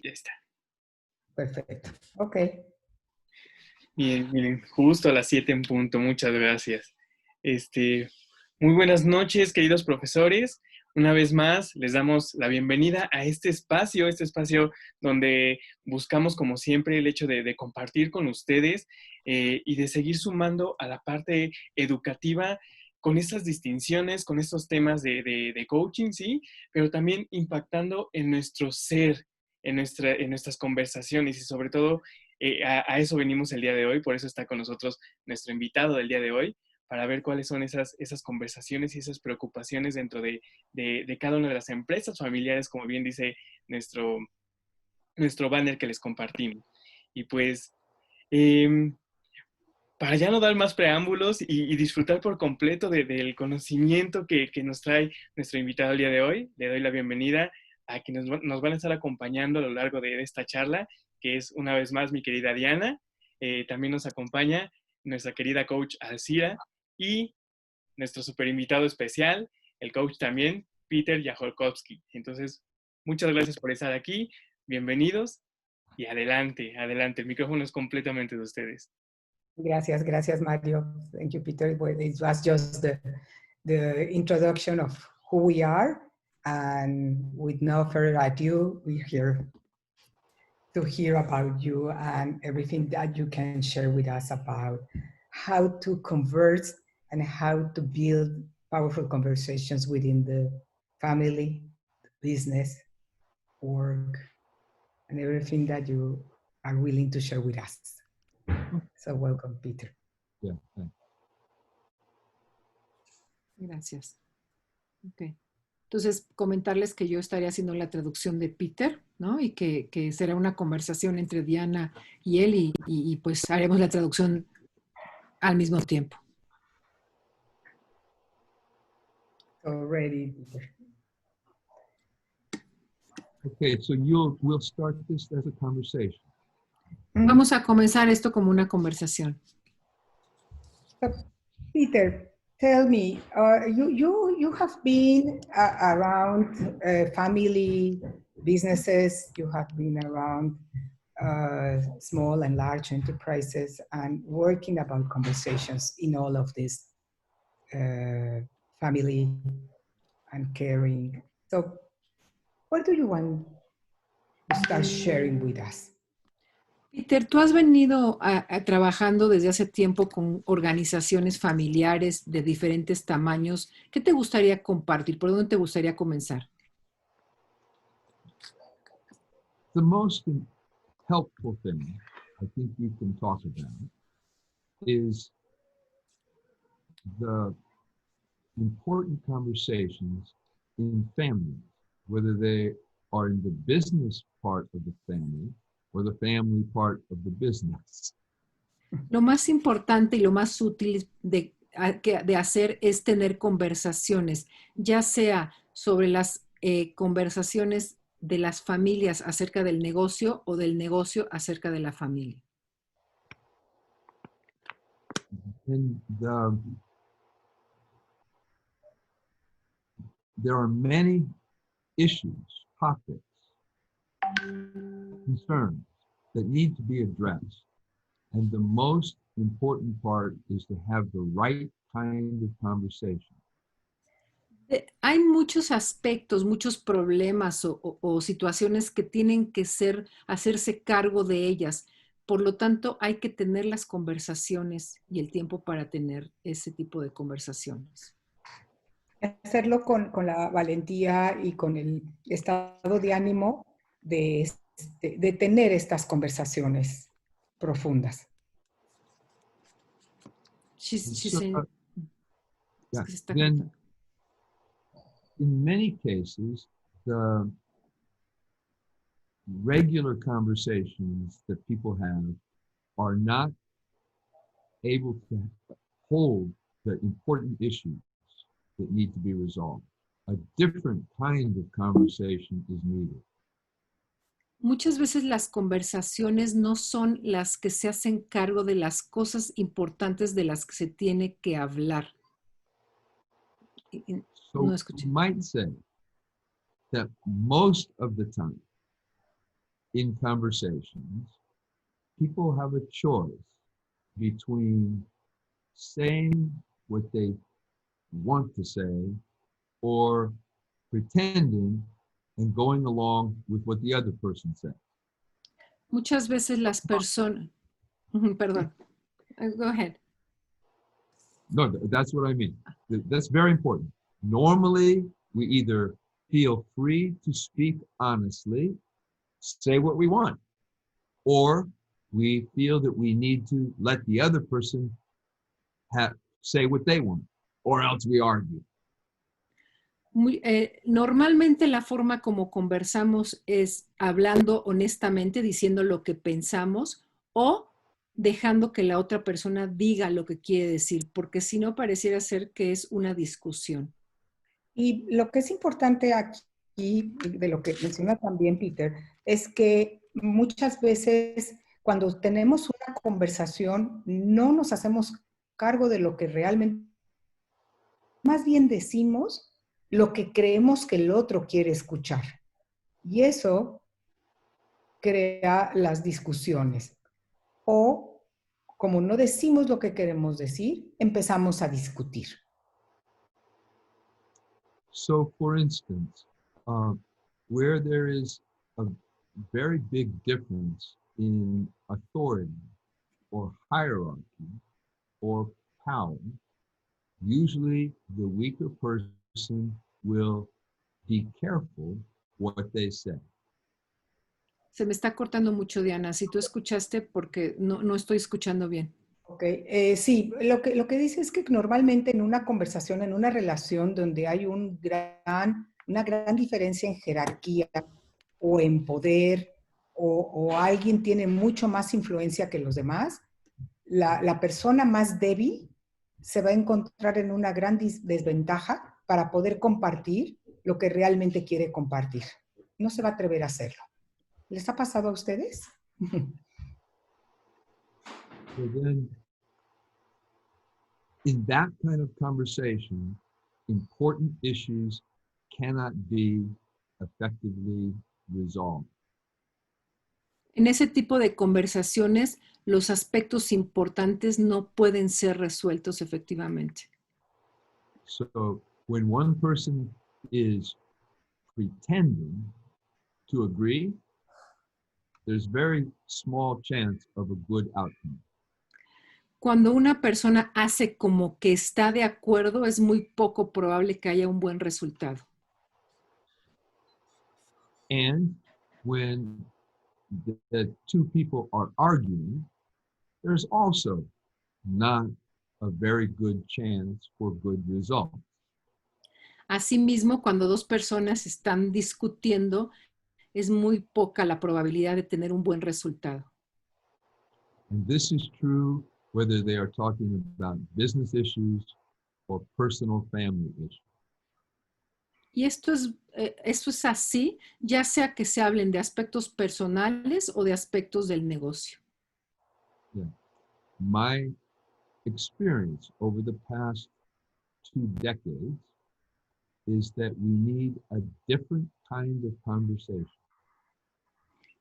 Ya está. Perfecto. Ok. Bien, miren, justo a las 7 en punto. Muchas gracias. Muy buenas noches, queridos profesores. Una vez más, les damos la bienvenida a este espacio donde buscamos, como siempre, el hecho de compartir con ustedes y de seguir sumando a la parte educativa con estas distinciones, con estos temas de coaching, ¿sí? Pero también impactando en nuestro ser, en nuestras conversaciones y sobre todo a eso venimos el día de hoy. Por eso está con nosotros nuestro invitado del día de hoy, para ver cuáles son esas conversaciones y esas preocupaciones dentro de cada una de las empresas familiares, como bien dice nuestro banner que les compartimos. Y pues, para ya no dar más preámbulos y disfrutar por completo del conocimiento que nos trae nuestro invitado el día de hoy, le doy la bienvenida a quienes nos van a estar acompañando a lo largo de esta charla, que es una vez más mi querida Diana. También nos acompaña nuestra querida coach Alcira y nuestro super invitado especial, el coach también, Peter Jachorkowski. Entonces, muchas gracias por estar aquí, bienvenidos y adelante, adelante. El micrófono es completamente de ustedes. Gracias, Mario. Thank you, Peter. Well, it was just the introduction of who we are, and with no further ado, we're here to hear about you and everything that you can share with us about how to converse and how to build powerful conversations within the family, business, work, and everything that you are willing to share with us. So welcome, Peter. Yeah, thanks. Gracias. Okay. Entonces, comentarles que yo estaré haciendo la traducción de Peter, ¿no? Y que será una conversación entre Diana y él y pues haremos la traducción al mismo tiempo. Already, Peter. Okay, so we'll start this as a conversation. Vamos a comenzar esto como una conversación. So, Peter, tell me, you have been around family businesses, you have been around small and large enterprises and working about conversations in all of this family and caring. So what do you want to start sharing with us? Peter, tú has venido trabajando desde hace tiempo con organizaciones familiares de diferentes tamaños. ¿Qué te gustaría compartir? ¿Por dónde te gustaría comenzar? The most helpful thing I think you can talk about is the important conversations in families, whether they are in the business part of the family or the family part of the business. Lo más importante y lo más útil de hacer es tener conversaciones, ya sea sobre las conversaciones de las familias acerca del negocio o del negocio acerca de la familia. And there are many issues, topics, concerns that need to be addressed. And the most important part is to have the right kind of conversation. Hay muchos aspectos, muchos problemas o situaciones que tienen que hacerse cargo de ellas. Por lo tanto, hay que tener las conversaciones y el tiempo para tener ese tipo de conversaciones. Hacerlo con la valentía y con el estado de ánimo de tener estas conversaciones profundas. Then, in many cases, the regular conversations that people have are not able to hold the important issues that need to be resolved. A different kind of conversation is needed. Muchas veces las conversaciones no son las que se hacen cargo de las cosas importantes de las que se tiene que hablar. So no escuché. You might say that most of the time, in conversations, people have a choice between saying what they want to say or pretending and going along with what the other person says. Muchas veces las personas, perdón, go ahead. No, that's what I mean. That's very important. Normally, we either feel free to speak honestly, say what we want, or we feel that we need to let the other person say what they want, or else we argue. Normalmente la forma como conversamos es hablando honestamente, diciendo lo que pensamos o dejando que la otra persona diga lo que quiere decir, porque si no pareciera ser que es una discusión. Y lo que es importante aquí, de lo que menciona también Peter, es que muchas veces cuando tenemos una conversación no nos hacemos cargo de lo que realmente, más bien decimos lo que creemos que el otro quiere escuchar. Y eso crea las discusiones. O como no decimos lo que queremos decir, empezamos a discutir. So, for instance, where there is a very big difference in authority or hierarchy or power, usually the weaker person will be careful what they say. Se me está cortando mucho, Diana. Si tú escuchaste, porque no estoy escuchando bien. Ok, sí, lo que dice es que normalmente en una conversación, en una relación donde hay una gran diferencia en jerarquía o en poder o alguien tiene mucho más influencia que los demás, la persona más débil se va a encontrar en una gran desventaja para poder compartir lo que realmente quiere compartir. No se va a atrever a hacerlo. ¿Les ha pasado a ustedes? So then, in that kind of conversation, important issues cannot be effectively resolved. En ese tipo de conversaciones, los aspectos importantes no pueden ser resueltos efectivamente. So when one person is pretending to agree, there's very small chance of a good outcome. Cuando una persona hace como que está de acuerdo, es muy poco probable que haya un buen resultado. And when the two people are arguing, there's also not a very good chance for good results. Asimismo, cuando dos personas están discutiendo, es muy poca la probabilidad de tener un buen resultado. And this is true whether they are talking about business issues or personal family issues. Y esto es así, ya sea que se hablen de aspectos personales o de aspectos del negocio. Yeah. My experience over the past 2 decades is that we need a different kind of conversation.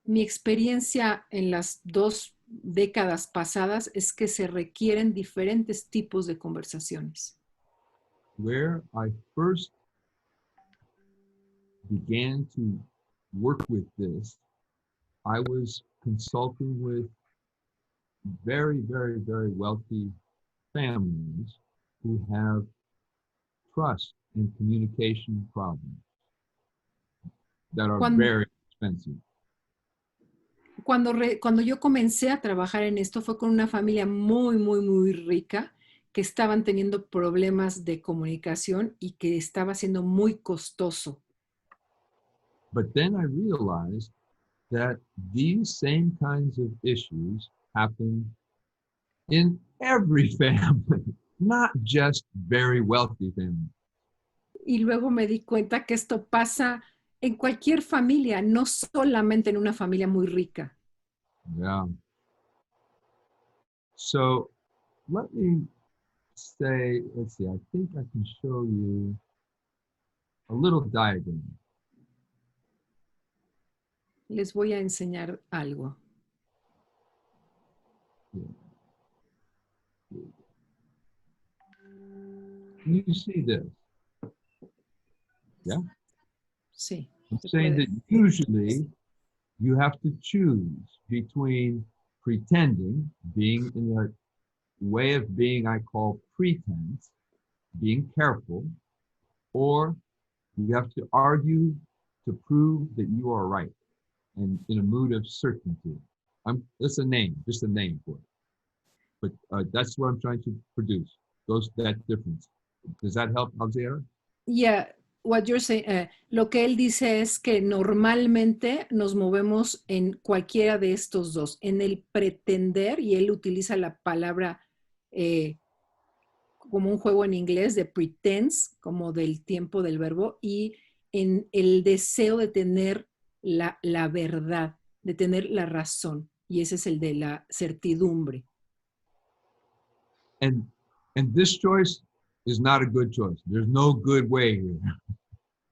Mi experiencia en las 2 décadas pasadas es que se requieren diferentes tipos de conversaciones. Where I first began to work with this, I was consulting with very, very, very wealthy families who have trust and communication problems that are very expensive. Cuando yo comencé a trabajar en esto fue con una familia muy, muy, muy rica que estaban teniendo problemas de comunicación y que estaba siendo muy costoso. But then I realized that these same kinds of issues happen in every family, not just very wealthy families. Y luego me di cuenta que esto pasa en cualquier familia, no solamente en una familia muy rica. Yeah. So let me say, let's see, I think I can show you a little diagram. Les voy a enseñar algo. You see this? Yeah? Sí. I'm se saying puede. that usually you have to choose between pretending, being in a way of being I call pretense, being careful, or you have to argue to prove that you are right and in a mood of certainty. That's a name, just a name for it. But that's what I'm trying to produce, that difference. Does that help, Javier? Yeah, what you're saying, lo que él dice es que normalmente nos movemos en cualquiera de estos dos, en el pretender, y él utiliza la palabra como un juego en inglés de pretense, como del tiempo del verbo, y en el deseo de tener la verdad, de tener la razón, y ese es el de la certidumbre. And this choice is not a good choice. There's no good way here.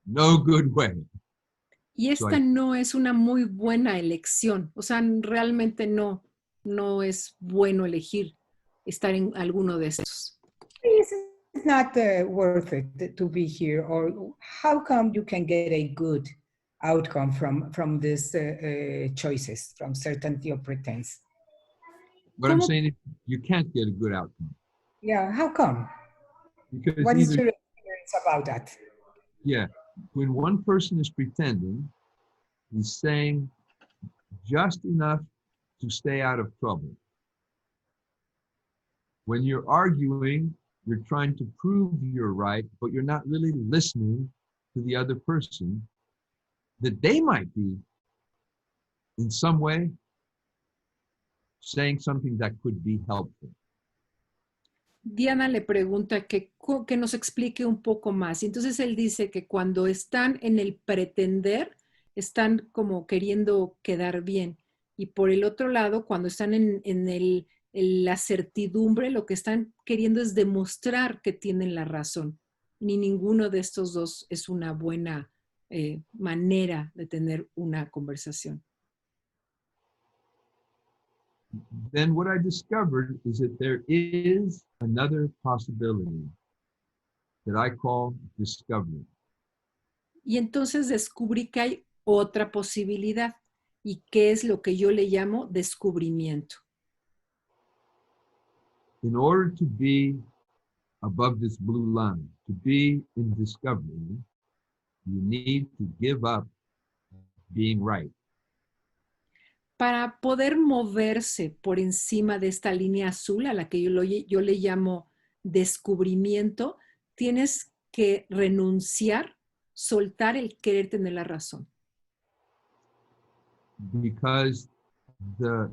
No good way. Y esta no es una muy buena elección, o sea, realmente no es bueno elegir estar en alguno de estos. It's not worth it to be here, or how come you can get a good outcome from these choices, from certainty or pretense? What I'm saying is you can't get a good outcome. Yeah, how come? Because what is your experience about that? Yeah, when one person is pretending, he's saying just enough to stay out of trouble. When you're arguing, you're trying to prove you're right, but you're not really listening to the other person, that they might be in some way saying something that could be helpful. Diana le pregunta que nos explique un poco más. Y entonces él dice que cuando están en el pretender, están como queriendo quedar bien. Y por el otro lado, cuando están en la certidumbre, lo que están queriendo es demostrar que tienen la razón. Ni ninguno de estos dos es una buena manera de tener una conversación. Then what I discovered is that there is another possibility that I call discovery. Y entonces descubrí que hay otra posibilidad, y que es lo que yo le llamo descubrimiento. In order to be above this blue line, to be in discovery, you need to give up being right. Para poder moverse por encima de esta línea azul, a la que yo le llamo descubrimiento, tienes que renunciar, soltar el querer tener la razón. Because the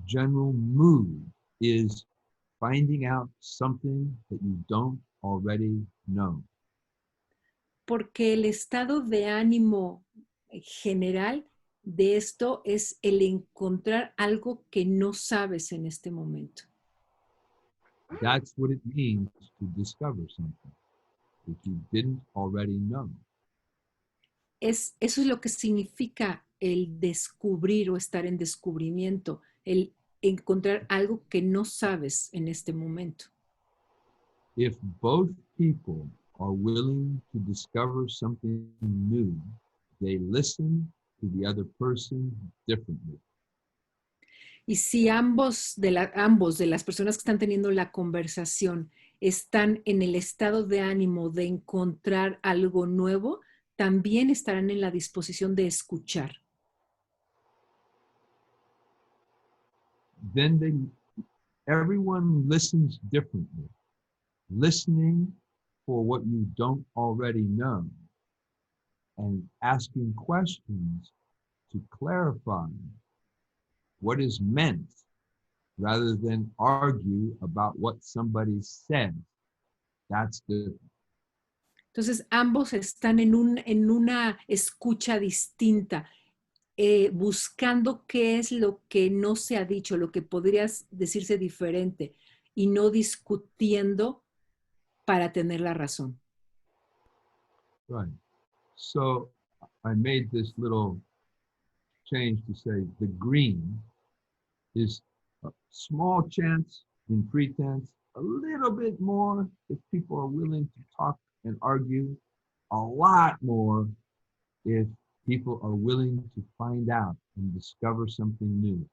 general mood is finding out something that you don't already know. Porque el estado de ánimo general de esto es el encontrar algo que no sabes en este momento. That's what it means to discover something that you didn't already know. Eso es lo que significa el descubrir o estar en descubrimiento, el encontrar algo que no sabes en este momento. If both people are willing to discover something new, they listen to the other person differently. Y si ambos de las personas que están teniendo la conversación están en el estado de ánimo de encontrar algo nuevo, también estarán en la disposición de escuchar. Then everyone listens differently. Listening for what you don't already know and asking questions to clarify what is meant rather than argue about what somebody said. That's different. Entonces, ambos están en una escucha distinta, buscando qué es lo que no se ha dicho, lo que podría decirse diferente, y no discutiendo para tener la razón. Right. So I made this little change to say the green is a small chance in pretense, a little bit more if people are willing to talk and argue, a lot more if people are willing to find out and discover something new.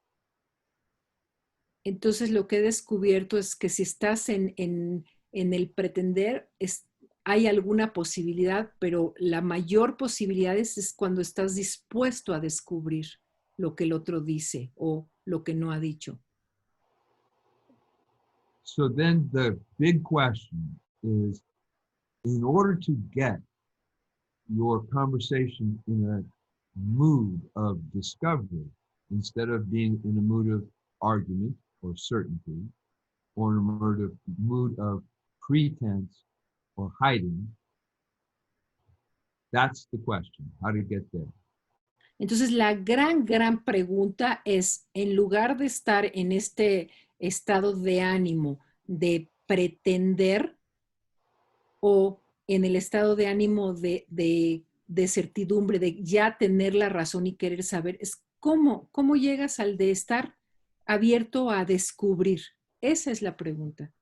Entonces lo que he descubierto es que si estás en el pretender, hay alguna posibilidad, pero la mayor posibilidad es cuando estás dispuesto a descubrir lo que el otro dice o lo que no ha dicho. So then the big question is, in order to get your conversation in a mood of discovery, instead of being in a mood of argument or certainty, or in a mood of pretense or hiding, that's the question, how to get there. Entonces la gran pregunta es, en lugar de estar en este estado de ánimo de pretender o en el estado de ánimo de certidumbre, de ya tener la razón y querer saber, es cómo llegas al de estar abierto a descubrir. Esa es la pregunta.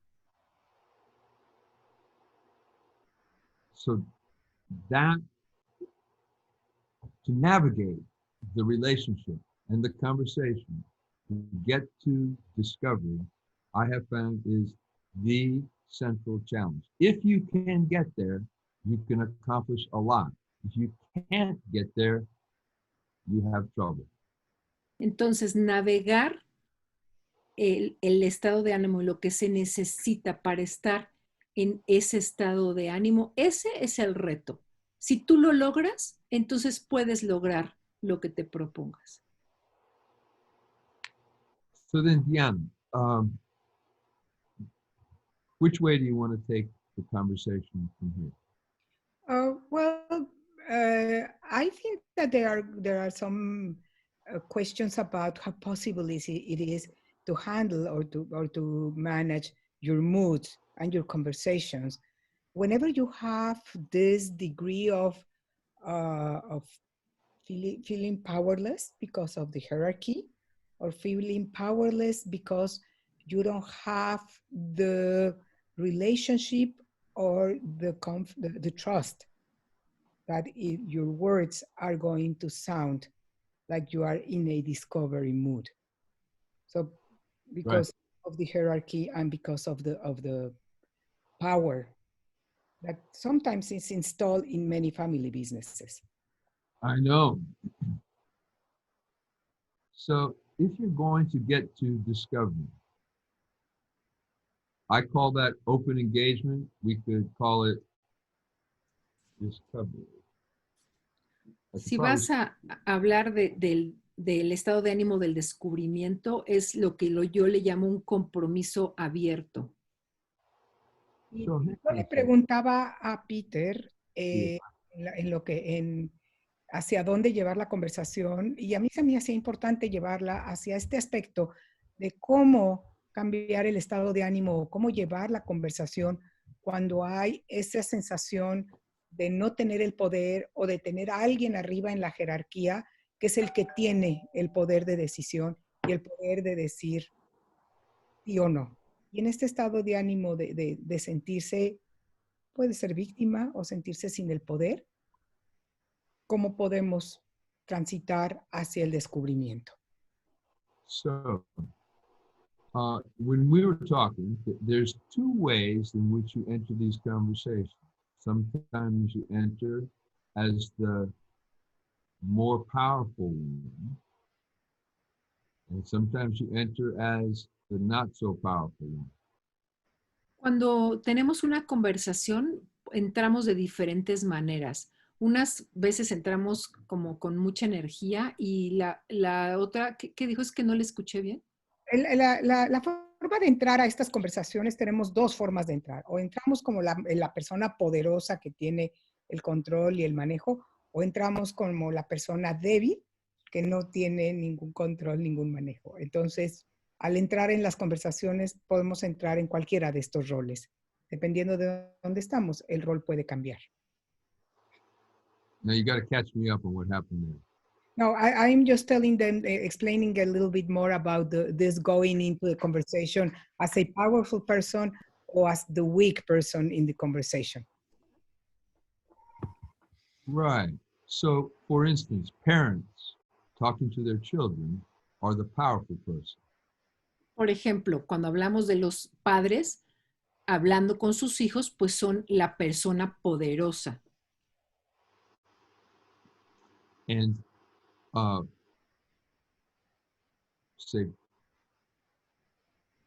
So that, to navigate the relationship and the conversation, to get to discovery, I have found is the central challenge. If you can get there, you can accomplish a lot. If you can't get there, you have trouble. Entonces, navegar el estado de ánimo, lo que se necesita para estar en ese estado de ánimo, ese es el reto. Si tú lo logras, entonces puedes lograr lo que te propongas. So then, Diana, which way do you want to take the conversation from here? I think that there are some questions about how possible it is to handle or to manage your moods and your conversations whenever you have this degree of feeling powerless because of the hierarchy, or feeling powerless because you don't have the relationship or the trust that your words are going to sound like you are in a discovery mood. So because of the hierarchy and because of the power that sometimes is installed in many family businesses. I know. So if you're going to get to discovery, I call that open engagement. We could call it discovery. Si vas a hablar del estado de ánimo del descubrimiento, es lo que yo le llamo un compromiso abierto. Y yo le preguntaba a Peter hacia dónde llevar la conversación, y a mí se me hacía importante llevarla hacia este aspecto de cómo cambiar el estado de ánimo, cómo llevar la conversación cuando hay esa sensación de no tener el poder o de tener a alguien arriba en la jerarquía que es el que tiene el poder de decisión y el poder de decir sí o no. Y en este estado de ánimo de sentirse, puede ser víctima o sentirse sin el poder, ¿cómo podemos transitar hacia el descubrimiento? So, when we were talking, there's two ways in which you enter these conversations. Sometimes you enter as the more powerful one, and sometimes you enter as the not so powerful one. Cuando tenemos una conversación, entramos de diferentes maneras. Unas veces entramos como con mucha energía y la otra, ¿qué dijo? Es que no le escuché bien. La forma de entrar a estas conversaciones, tenemos dos formas de entrar. O entramos como la persona poderosa que tiene el control y el manejo, o entramos como la persona débil que no tiene ningún control, ningún manejo. Entonces, al entrar en las conversaciones, podemos entrar en cualquiera de estos roles. Dependiendo de dónde estamos, el rol puede cambiar. Now you got to catch me up on what happened there. No, I'm just telling them, explaining a little bit more about this going into the conversation as a powerful person or as the weak person in the conversation. Right. So, for instance, parents talking to their children are the powerful person. Por ejemplo, cuando hablamos de los padres hablando con sus hijos, pues son la persona poderosa. And say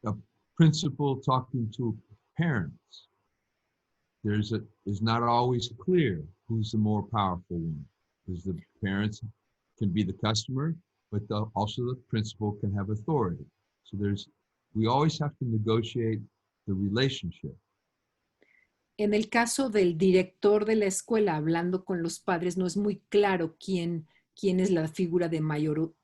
a principal talking to parents, is not always clear who's the more powerful one, because the parents can be the customer, but also the principal can have authority. So we always have to negotiate the relationship. En el caso del director de la escuela hablando con los padres, no es muy claro quién es la figura de mayor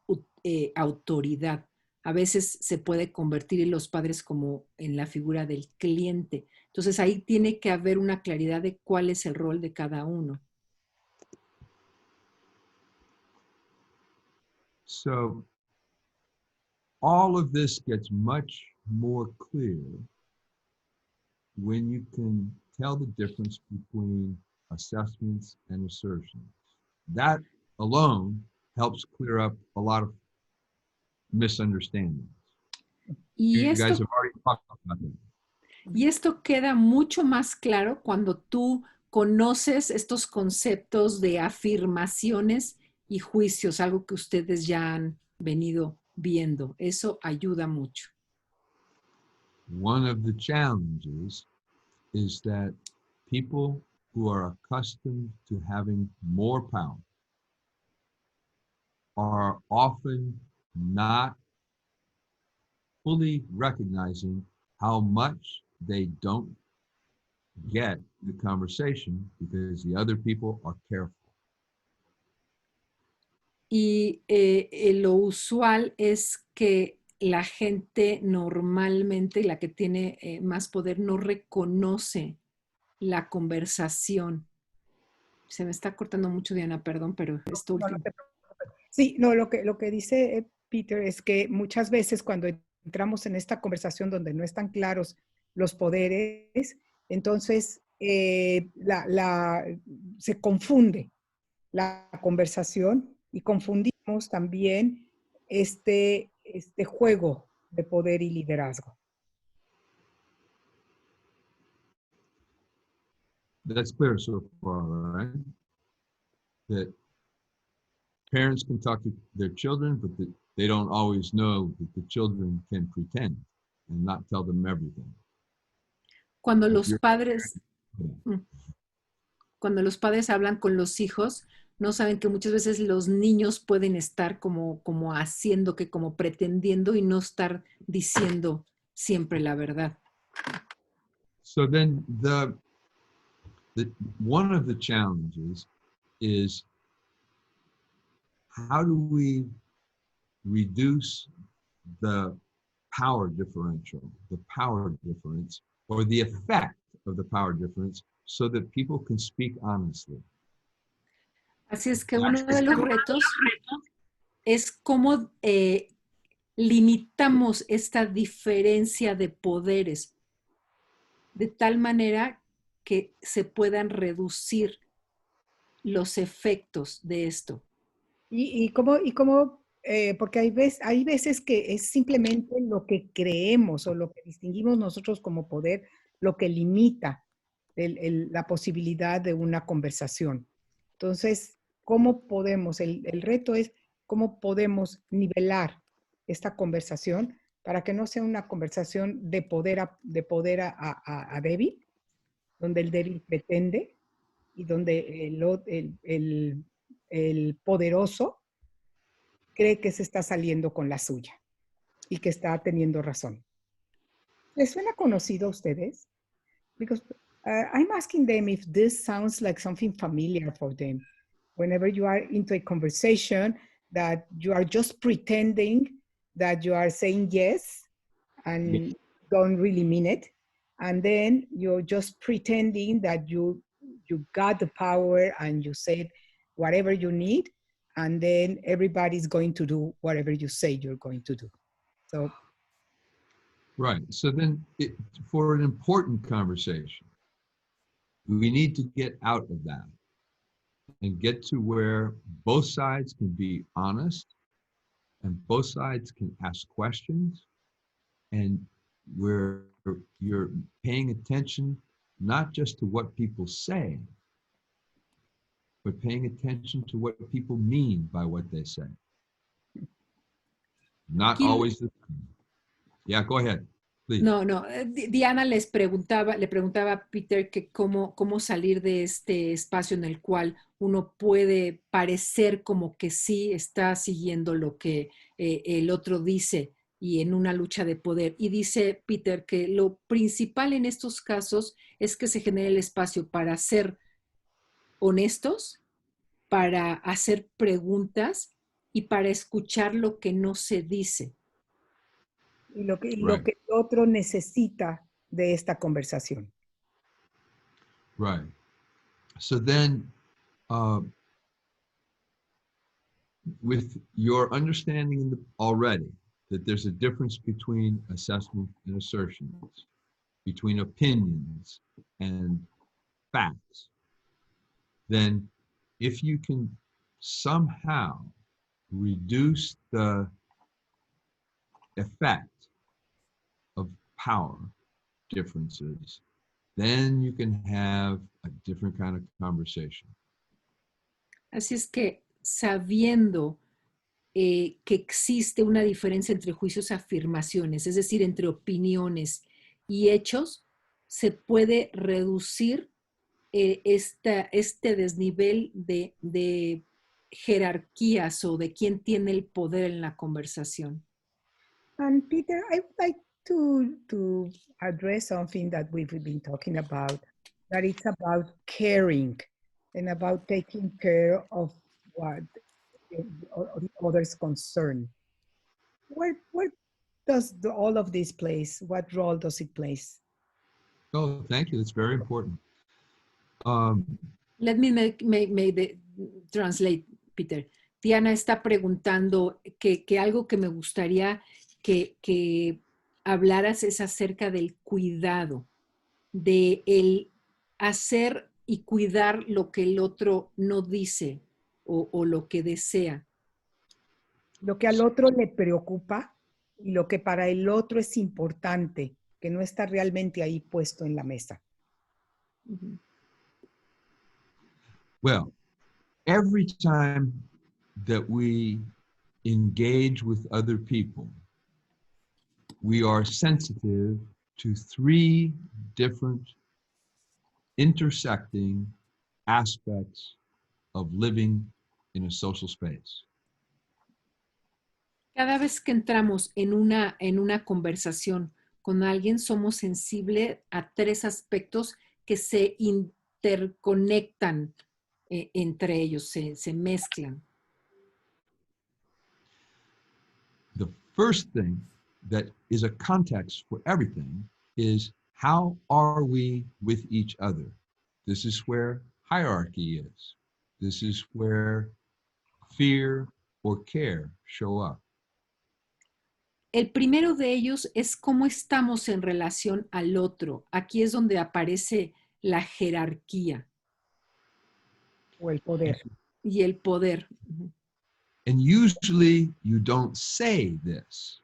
autoridad. A veces se puede convertir en los padres como en la figura del cliente. Entonces ahí tiene que haber una claridad de cuál es el rol de cada uno. So all of this gets much more clear when you can tell the difference between assessments and assertions. That alone helps clear up a lot of misunderstandings. Y You guys esto, have already talked about that. y esto queda mucho más claro cuando tú conoces estos conceptos de afirmaciones y juicios, algo que ustedes ya han venido viendo. Eso ayuda mucho. One of the challenges is that people who are accustomed to having more power are often not fully recognizing how much they don't get the conversation because the other people are careful. Y lo usual es que la gente normalmente, la que tiene más poder, no reconoce la conversación. Se me está cortando mucho, Diana, perdón, pero esto último. Sí, no, lo que dice Peter es que muchas veces cuando entramos en esta conversación donde no están claros los poderes, entonces se confunde la conversación y confundimos también este juego de poder y liderazgo. That's clear so far, right? That parents can talk to their children, but that they don't always know that the children can pretend and not tell them everything. Cuando los padres hablan con los hijos, no saben que muchas veces los niños pueden estar como haciendo, como pretendiendo y no estar diciendo siempre la verdad. So then one of the challenges is how do we reduce the power differential, the power difference, or the effect of the power difference so that people can speak honestly? Así es que uno de los retos es cómo limitamos esta diferencia de poderes de tal manera que se puedan reducir los efectos de esto. Y cómo porque hay veces que es simplemente lo que creemos o lo que distinguimos nosotros como poder, lo que limita la posibilidad de una conversación. Entonces, ¿cómo podemos? El reto es cómo podemos nivelar esta conversación para que no sea una conversación de poder a débil, donde el débil pretende y donde el poderoso cree que se está saliendo con la suya y que está teniendo razón. ¿Les suena conocido a ustedes? Because I'm asking them if this sounds like something familiar for them. Whenever you are into a conversation that you are just pretending that you are saying yes and don't really mean it. And then you're just pretending that you got the power and you said whatever you need. and then everybody's going to do whatever you say you're going to do. So, right. So then for an important conversation, we need to get out of that and get to where both sides can be honest and both sides can ask questions, and where you're paying attention not just to what people say, but paying attention to what people mean by what they say. Not always the same. Yeah, go ahead, please. No, Diana le preguntaba a Peter que cómo salir de este espacio en el cual uno puede parecer como que sí está siguiendo lo que el otro dice y en una lucha de poder. Y dice Peter que lo principal en estos casos es que se genere el espacio para ser honestos, para hacer preguntas y para escuchar lo que no se dice. y lo que el otro necesita de esta conversación. Right. So then, with your understanding already that there's a difference between assessment and assertions, between opinions and facts, then if you can somehow reduce the effect of power differences, then you can have a different kind of conversation. Así es que sabiendo que existe una diferencia entre juicios y afirmaciones, es decir, entre opiniones y hechos, se puede reducir este desnivel de jerarquías o de quién tiene el poder en la conversación. And Peter, I would like to address something that we've been talking about, that it's about caring and about taking care of what the other's concern. Where does all of this place? What role does it play? Oh, thank you. That's very important. Let me make the translate, Peter. Diana está preguntando que algo que me gustaría que hablaras es acerca del cuidado, de el hacer y cuidar lo que el otro no dice o lo que desea. Lo que al otro le preocupa y lo que para el otro es importante, que no está realmente ahí puesto en la mesa. Uh-huh. Well, every time that we engage with other people, we are sensitive to three different intersecting aspects of living in a social space. Cada vez que entramos en una conversación con alguien, somos sensibles a tres aspectos que se interconectan entre ellos, se mezclan. The first thing that is a context for everything is, how are we with each other? This is where hierarchy is. This is where fear or care show up. El primero de ellos es cómo estamos en relación al otro. Aquí es donde aparece la jerarquía. O el poder. Y el poder. And usually you don't say this.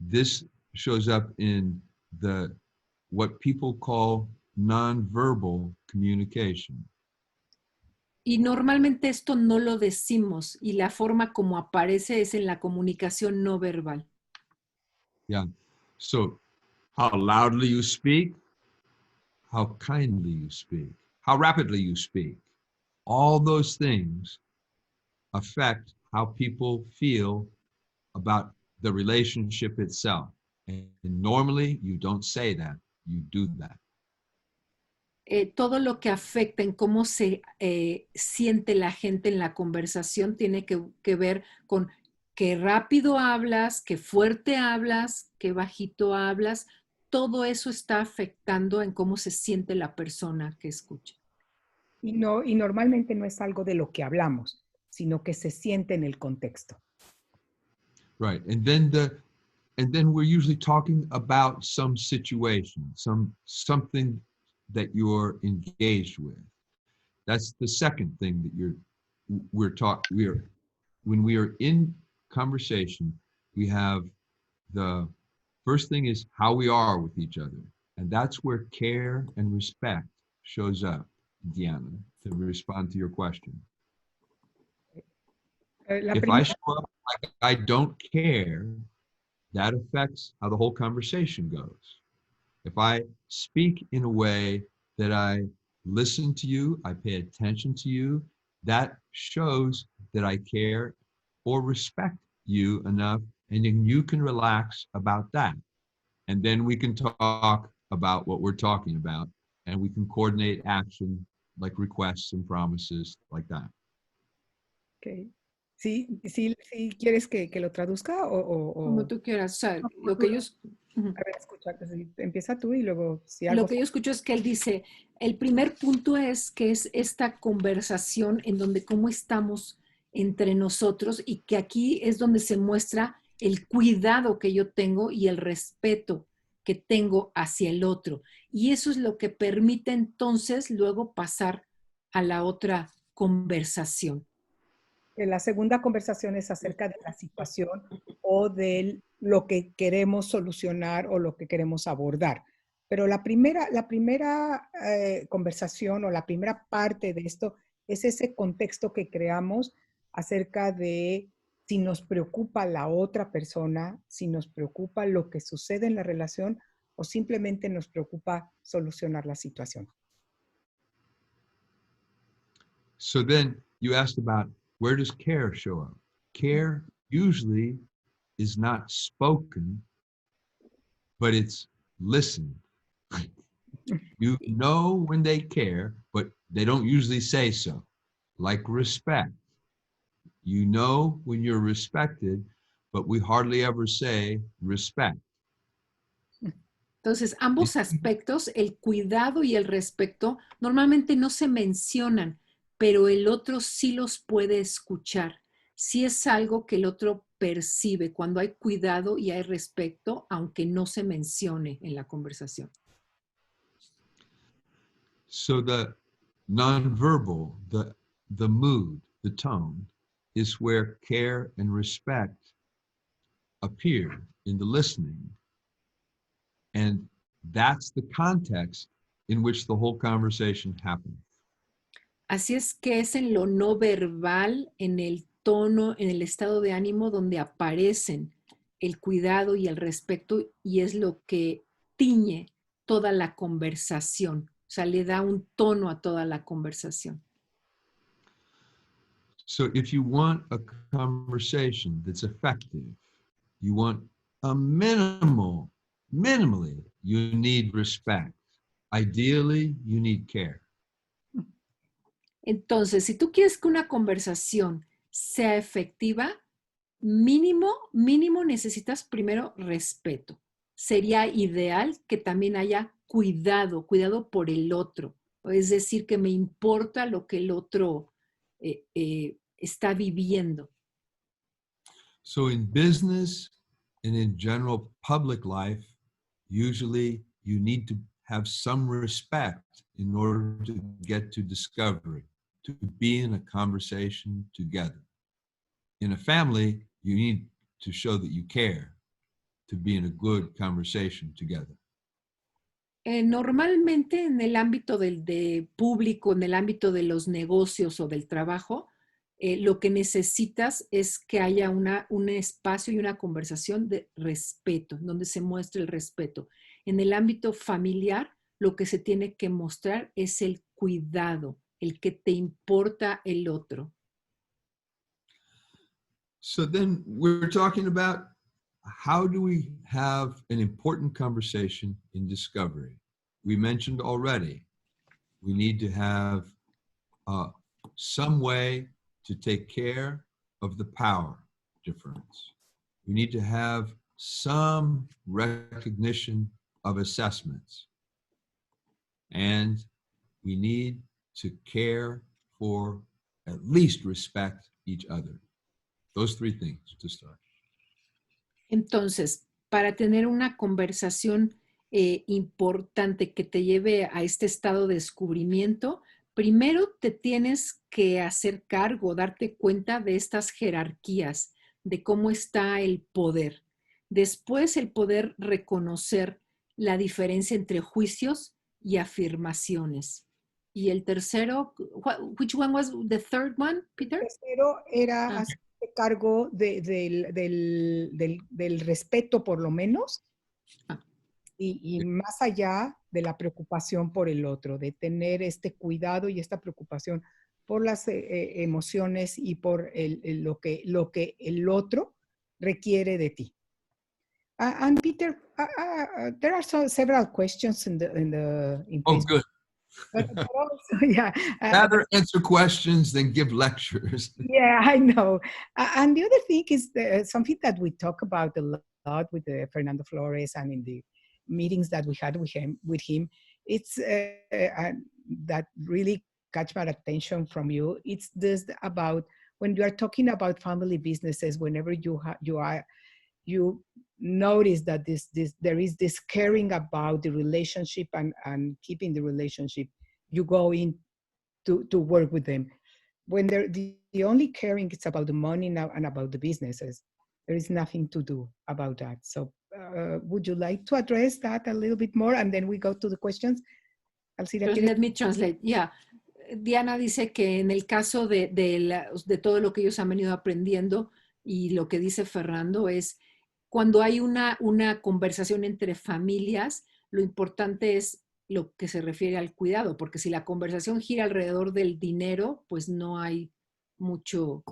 This shows up in what people call nonverbal communication. Y normalmente esto no lo decimos y la forma como aparece es en la comunicación no verbal. Yeah. So, how loudly you speak, how kindly you speak, how rapidly you speak, all those things affect how people feel about the relationship itself. And normally you don't say that, you do that. Todo lo que afecta en cómo se siente la gente en la conversación tiene que ver con qué rápido hablas, qué fuerte hablas, qué bajito hablas. Todo eso está afectando en cómo se siente la persona que escucha. Y normalmente no es algo de lo que hablamos, sino que se siente en el contexto. Right. And then we're usually talking about some situation, something that you're engaged with. That's the second thing that when we are in conversation, we have the first thing is how we are with each other. And that's where care and respect shows up, Diana, to respond to your question. If I show up like I don't care, that affects how the whole conversation goes. If I speak in a way that I listen to you, I pay attention to you, that shows that I care or respect you enough, and then you can relax about that. And then we can talk about what we're talking about, and we can coordinate action like requests and promises like that. Okay. ¿Sí quieres que lo traduzca o? Como tú quieras. O sea, lo que yo... A ver, escucha, empieza tú y luego si Lo que yo escucho es que él dice, el primer punto es que es esta conversación en donde cómo estamos entre nosotros y que aquí es donde se muestra el cuidado que yo tengo y el respeto que tengo hacia el otro. Y eso es lo que permite entonces luego pasar a la otra conversación. La segunda conversación es acerca de la situación o de lo que queremos solucionar o lo que queremos abordar. Pero la primera conversación o la primera parte de esto es ese contexto que creamos acerca de si nos preocupa la otra persona, si nos preocupa lo que sucede en la relación o simplemente nos preocupa solucionar la situación. So then you asked about where does care show up? Care usually is not spoken, but it's listened. You know when they care, but they don't usually say so. Like respect. You know when you're respected, but we hardly ever say respect. Entonces, ambos aspectos, el cuidado y el respeto, normalmente no se mencionan, pero el otro sí los puede escuchar. Sí es algo que el otro percibe cuando hay cuidado y hay respeto, aunque no se mencione en la conversación. So the nonverbal, the mood, the tone, is where care and respect appear in the listening. And that's the context in which the whole conversation happens. Así es que es en lo no verbal, en el tono, en el estado de ánimo donde aparecen el cuidado y el respeto y es lo que tiñe toda la conversación. O sea, le da un tono a toda la conversación. So if you want a conversation that's effective, you want a minimally, you need respect. Ideally, you need care. Entonces, si tú quieres que una conversación sea efectiva, mínimo necesitas primero respeto. Sería ideal que también haya cuidado por el otro. Es decir, que me importa lo que el otro está viviendo. So in business and in general public life, usually you need to have some respect in order to get to discovery, to be in a conversation together. In a family, you need to show that you care to be in a good conversation together. Normalmente en el ámbito de público, en el ámbito de los negocios o del trabajo, lo que necesitas es que haya un espacio y una conversación de respeto, donde se muestre el respeto. En el ámbito familiar, lo que se tiene que mostrar es el cuidado, el que te importa el otro. So then we're talking about how do we have an important conversation in discovery? We mentioned already, we need to have some way to take care of the power difference. We need to have some recognition of assessments. And we need to care for, at least respect each other. Those three things to start. Entonces, para tener una conversación importante que te lleve a este estado de descubrimiento, primero te tienes que hacer cargo, darte cuenta de estas jerarquías, de cómo está el poder. Después, el poder reconocer la diferencia entre juicios y afirmaciones. Y el tercero, which one was the third one, Peter? El tercero era hacerse cargo del respeto, por lo menos, y más allá de la preocupación por el otro, de tener este cuidado y esta preocupación por las emociones y por lo que el otro requiere de ti. And Peter, there are several questions in Oh, good. But also, yeah. Rather answer questions than give lectures. Yeah, I know. And the other thing is something that we talk about a lot with Fernando Flores and in the meetings that we had with him. It's that really catch my attention from you. It's this about when you are talking about family businesses, whenever you notice that there is this caring about the relationship and keeping the relationship, you go in to work with them. When the only caring is about the money now and about the businesses, there is nothing to do about that. So would you like to address that a little bit more? And then we go to the questions. Alcira, Let me translate. Yeah. Diana dice que en el caso de todo lo que ellos han venido aprendiendo y lo que dice Fernando es cuando hay una conversación entre familias, lo importante es lo que se refiere al cuidado, porque si la conversación gira alrededor del dinero, pues no hay mucho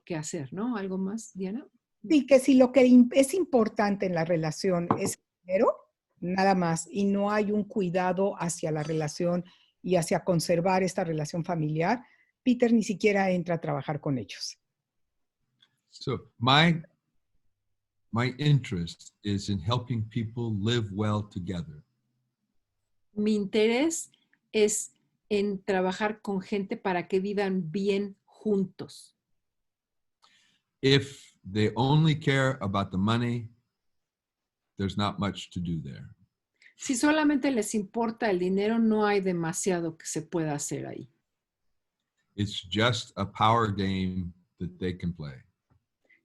que hacer, ¿no? ¿Algo más, Diana? Sí, que si lo que es importante en la relación es el dinero, nada más, y no hay un cuidado hacia la relación y hacia conservar esta relación familiar, Peter ni siquiera entra a trabajar con ellos. So my interest is in helping people live well together. Mi interés es en trabajar con gente para que vivan bien juntos. If they only care about the money, there's not much to do there. Si solamente les importa el dinero, no hay demasiado que se pueda hacer ahí. It's just a power game that they can play.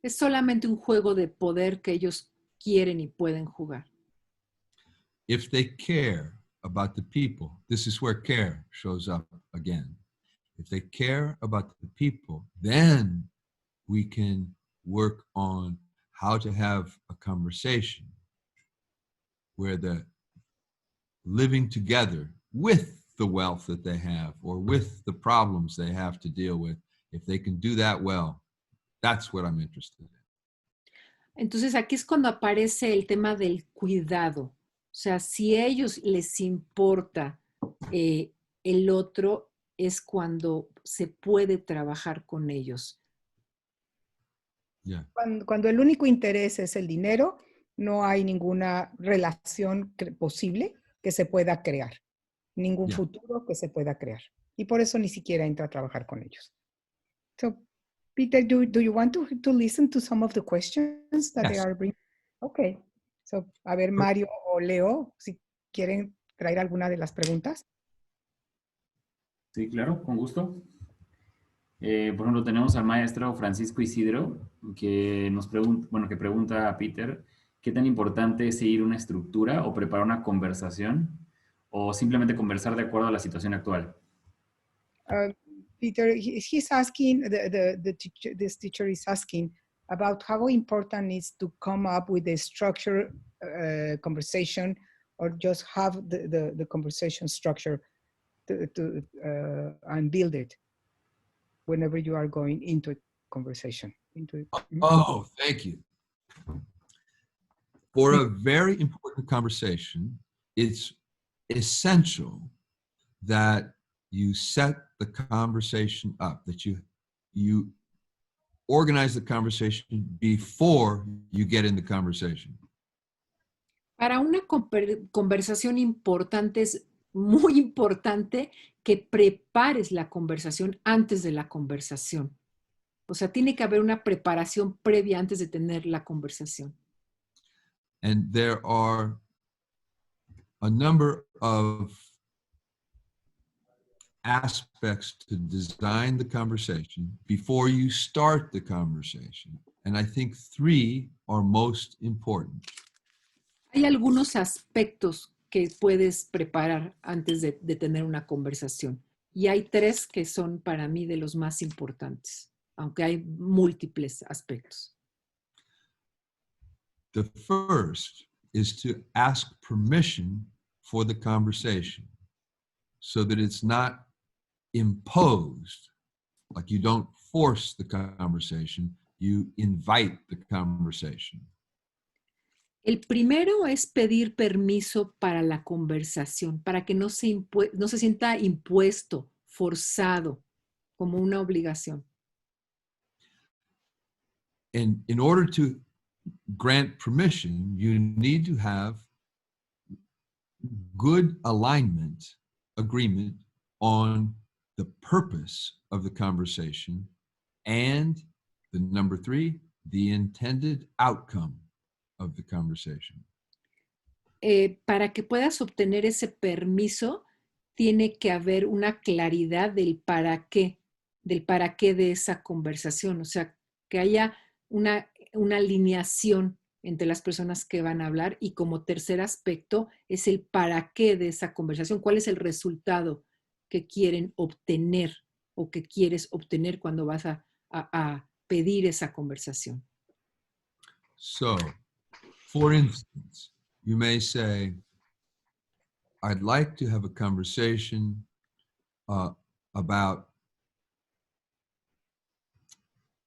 Es solamente un juego de poder que ellos quieren y pueden jugar. If they care about the people, this is where care shows up again. If they care about the people, then we can work on how to have a conversation where the living together with the wealth that they have or with the problems they have to deal with, if they can do that well, that's what I'm interested in. Entonces aquí es cuando aparece el tema del cuidado. O sea, si a ellos les importa el otro, es cuando se puede trabajar con ellos. Yeah. Cuando el único interés es el dinero, no hay ninguna relación posible que se pueda crear, ningún futuro que se pueda crear. Y por eso ni siquiera entra a trabajar con ellos. So, Peter, do you want to listen to some of the questions that they are bringing? Okay. So, a ver, Mario o Leo, si quieren traer alguna de las preguntas. Sí, claro, con gusto. Por ejemplo, tenemos al maestro Francisco Isidro, que nos pregunta, que pregunta a Peter, ¿qué tan importante es seguir una estructura o preparar una conversación o simplemente conversar de acuerdo a la situación actual? Peter, he's asking, this teacher is asking about how important it is to come up with a structured conversation or just have the conversation structure and build it whenever you are going into a conversation. Oh, thank you. For a very important conversation, it's essential that you set the conversation up, that you organize the conversation before you get in the conversation. Para una conversación importante es muy importante que prepares la conversación antes de la conversación. O sea, tiene que haber una preparación previa antes de tener la conversación. And there are a number of aspects to design the conversation before you start the conversation. And I think 3 are most important. Hay algunos aspectos que puedes preparar antes de tener una conversación. Y hay 3 que son para mí de los más importantes, aunque hay múltiples aspectos. The first is to ask permission for the conversation so that it's not imposed, like you don't force the conversation, you invite the conversation. El primero es pedir permiso para la conversación, para que no se sienta impuesto, forzado, como una obligación. And in order to grant permission, you need to have good alignment, agreement on the purpose of the conversation and the number 3, the intended outcome of the conversation. Para que puedas obtener ese permiso, tiene que haber una claridad del para qué de esa conversación. O sea, que haya una alineación entre las personas que van a hablar, y como tercer aspecto es el para qué de esa conversación. ¿Cuál es el resultado que quieren obtener o que quieres obtener cuando vas a pedir esa conversación? So, for instance, you may say, I'd like to have a conversation about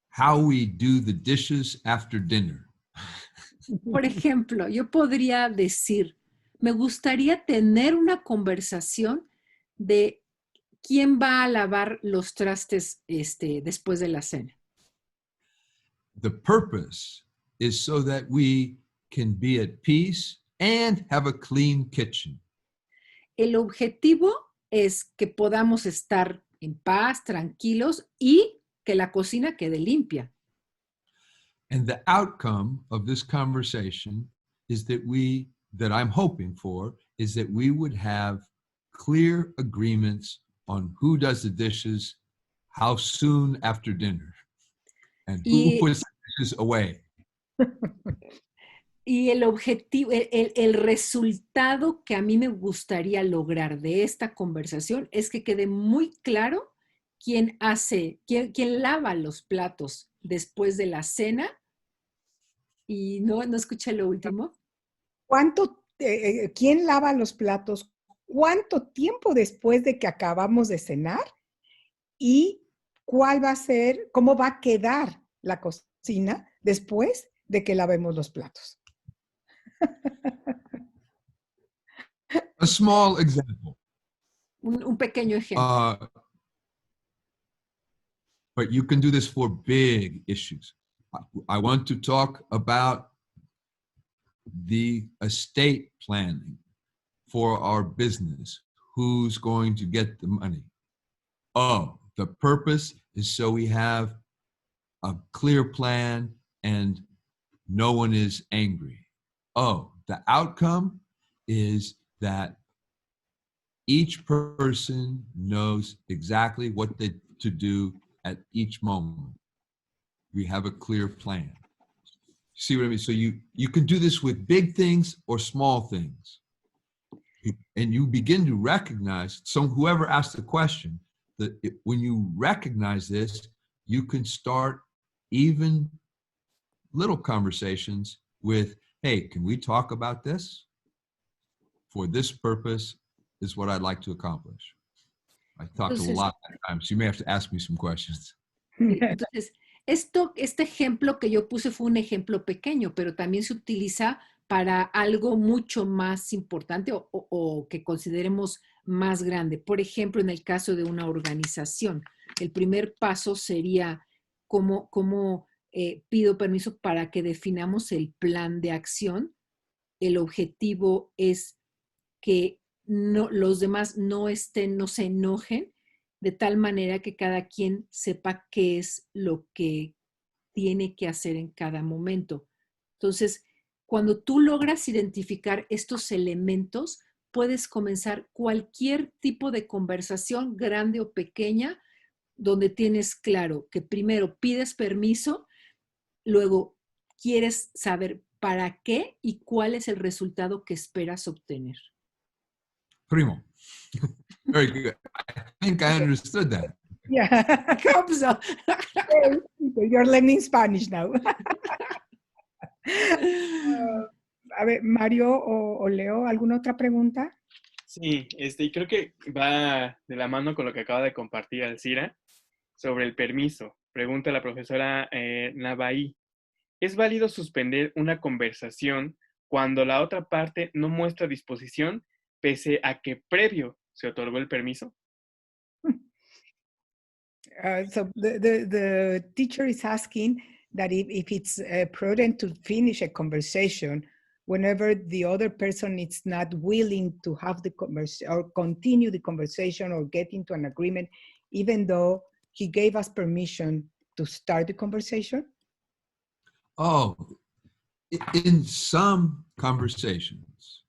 how we do the dishes after dinner. Por ejemplo, yo podría decir, me gustaría tener una conversación de quién va a lavar los trastes después de la cena. The purpose is so that we can be at peace and have a clean kitchen. El objetivo es que podamos estar en paz, tranquilos, y que la cocina quede limpia. And the outcome of this conversation is that I'm hoping for, is that we would have clear agreements on who does the dishes, how soon after dinner, and who puts the dishes away. Y el objetivo, el resultado que a mí me gustaría lograr de esta conversación es que quede muy claro quién lava los platos después de la cena. Y no escuché lo último. ¿Quién lava los platos? ¿Cuánto tiempo después de que acabamos de cenar? ¿Y cuál va a ser, cómo va a quedar la cocina después de que lavemos los platos? A small example. Un pequeño ejemplo. But you can do this for big issues. I want to talk about the estate planning for our business. Who's going to get the money? Oh, the purpose is so we have a clear plan and no one is angry. Oh, the outcome is that each person knows exactly what to do at each moment. We have a clear plan. See what I mean? So you can do this with big things or small things. And you begin to recognize, whoever asked the question, that when you recognize this, you can start even little conversations with, hey, can we talk about this? For this purpose is what I'd like to accomplish. I talked a lot that time, so you may have to ask me some questions. Entonces, este ejemplo que yo puse fue un ejemplo pequeño, pero también se utiliza para algo mucho más importante o que consideremos más grande. Por ejemplo, en el caso de una organización, el primer paso sería cómo pido permiso para que definamos el plan de acción. El objetivo es que los demás no se enojen de tal manera que cada quien sepa qué es lo que tiene que hacer en cada momento. Entonces, cuando tú logras identificar estos elementos, puedes comenzar cualquier tipo de conversación, grande o pequeña, donde tienes claro que primero pides permiso, luego quieres saber para qué y cuál es el resultado que esperas obtener. Primo. Very good. I think I understood that. Yeah. I hope so. You're learning Spanish now. A ver, Mario o Leo, ¿alguna otra pregunta? Sí, y creo que va de la mano con lo que acaba de compartir Alcira sobre el permiso. Pregunta la profesora Navaí. ¿Es válido suspender una conversación cuando la otra parte no muestra disposición pese a que previo se otorgó el permiso? So the teacher is asking that if it's prudent to finish a conversation whenever the other person is not willing to have the conversation or continue the conversation or get into an agreement, even though he gave us permission to start the conversation? Oh, in some conversations,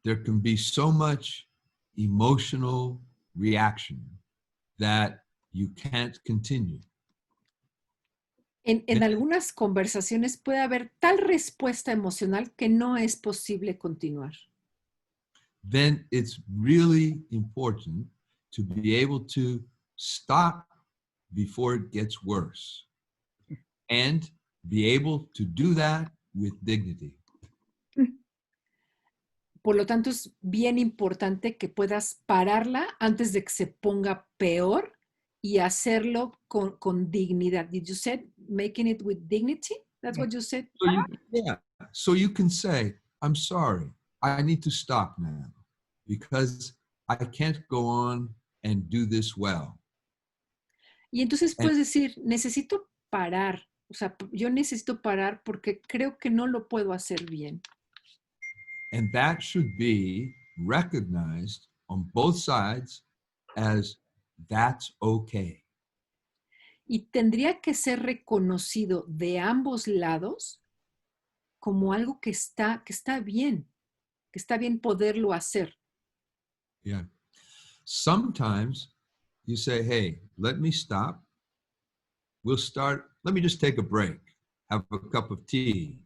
there can be so much emotional reaction that you can't continue. En algunas conversaciones puede haber tal respuesta emocional que no es posible continuar. Then it's really important to be able to stop before it gets worse and be able to do that with dignity. Por lo tanto, es bien importante que puedas pararla antes de que se ponga peor y hacerlo con dignidad. Did you say making it with dignity? That's what you said? So you can say, I'm sorry, I need to stop now because I can't go on and do this well. Y entonces puedes decir, necesito parar. O sea, yo necesito parar porque creo que no lo puedo hacer bien. And that should be recognized on both sides as that's okay. Y tendría que ser reconocido de ambos lados como algo que está bien poderlo hacer. Yeah. Sometimes you say, hey, let me stop. We'll start. Let me just take a break, have a cup of tea,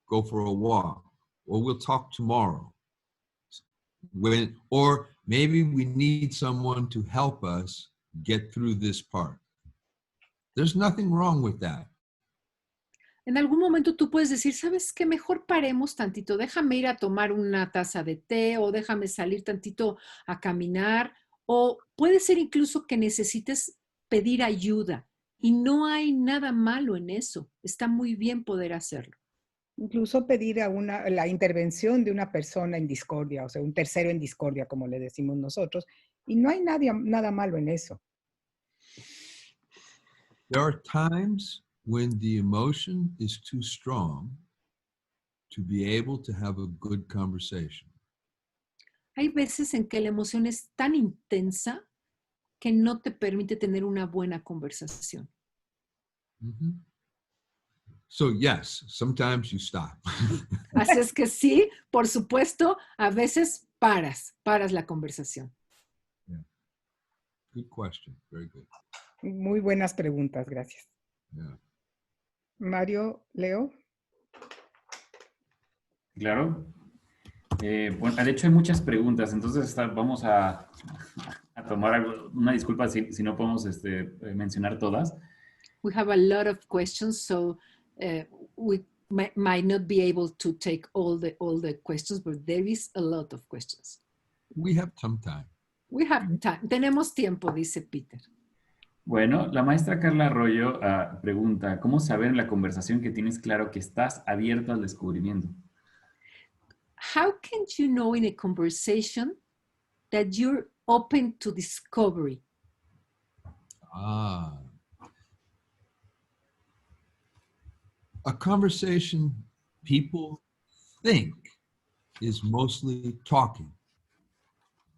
go for a walk, or we'll talk tomorrow. Or maybe we need someone to help us get through this part. There's nothing wrong with that. En algún momento tú puedes decir, ¿sabes qué? Mejor paremos tantito, déjame ir a tomar una taza de té o déjame salir tantito a caminar. O puede ser incluso que necesites pedir ayuda y no hay nada malo en eso. Está muy bien poder hacerlo. Incluso pedir la intervención de una persona en discordia, o sea, un tercero en discordia, como le decimos nosotros, y no hay nada malo en eso. There are times when the emotion is too strong to be able to have a good conversation. Hay veces en que la emoción es tan intensa que no te permite tener una buena conversación. Mm-hmm. So yes, sometimes you stop. Así es que sí, por supuesto, a veces paras la conversación. Yeah. Good question. Very good. Muy buenas preguntas, gracias. Yeah. Mario, Leo. Claro. Bueno, de hecho hay muchas preguntas, entonces vamos a tomar una disculpa si no podemos mencionar todas. We have a lot of questions, so we might not be able to take all the questions, but there is a lot of questions. We have some time. We have time. Tenemos tiempo, dice Peter. Bueno, la maestra Carla Arroyo pregunta, ¿cómo saber en la conversación que tienes claro que estás abierto al descubrimiento? How can you know in a conversation that you're open to discovery? A conversation people think is mostly talking.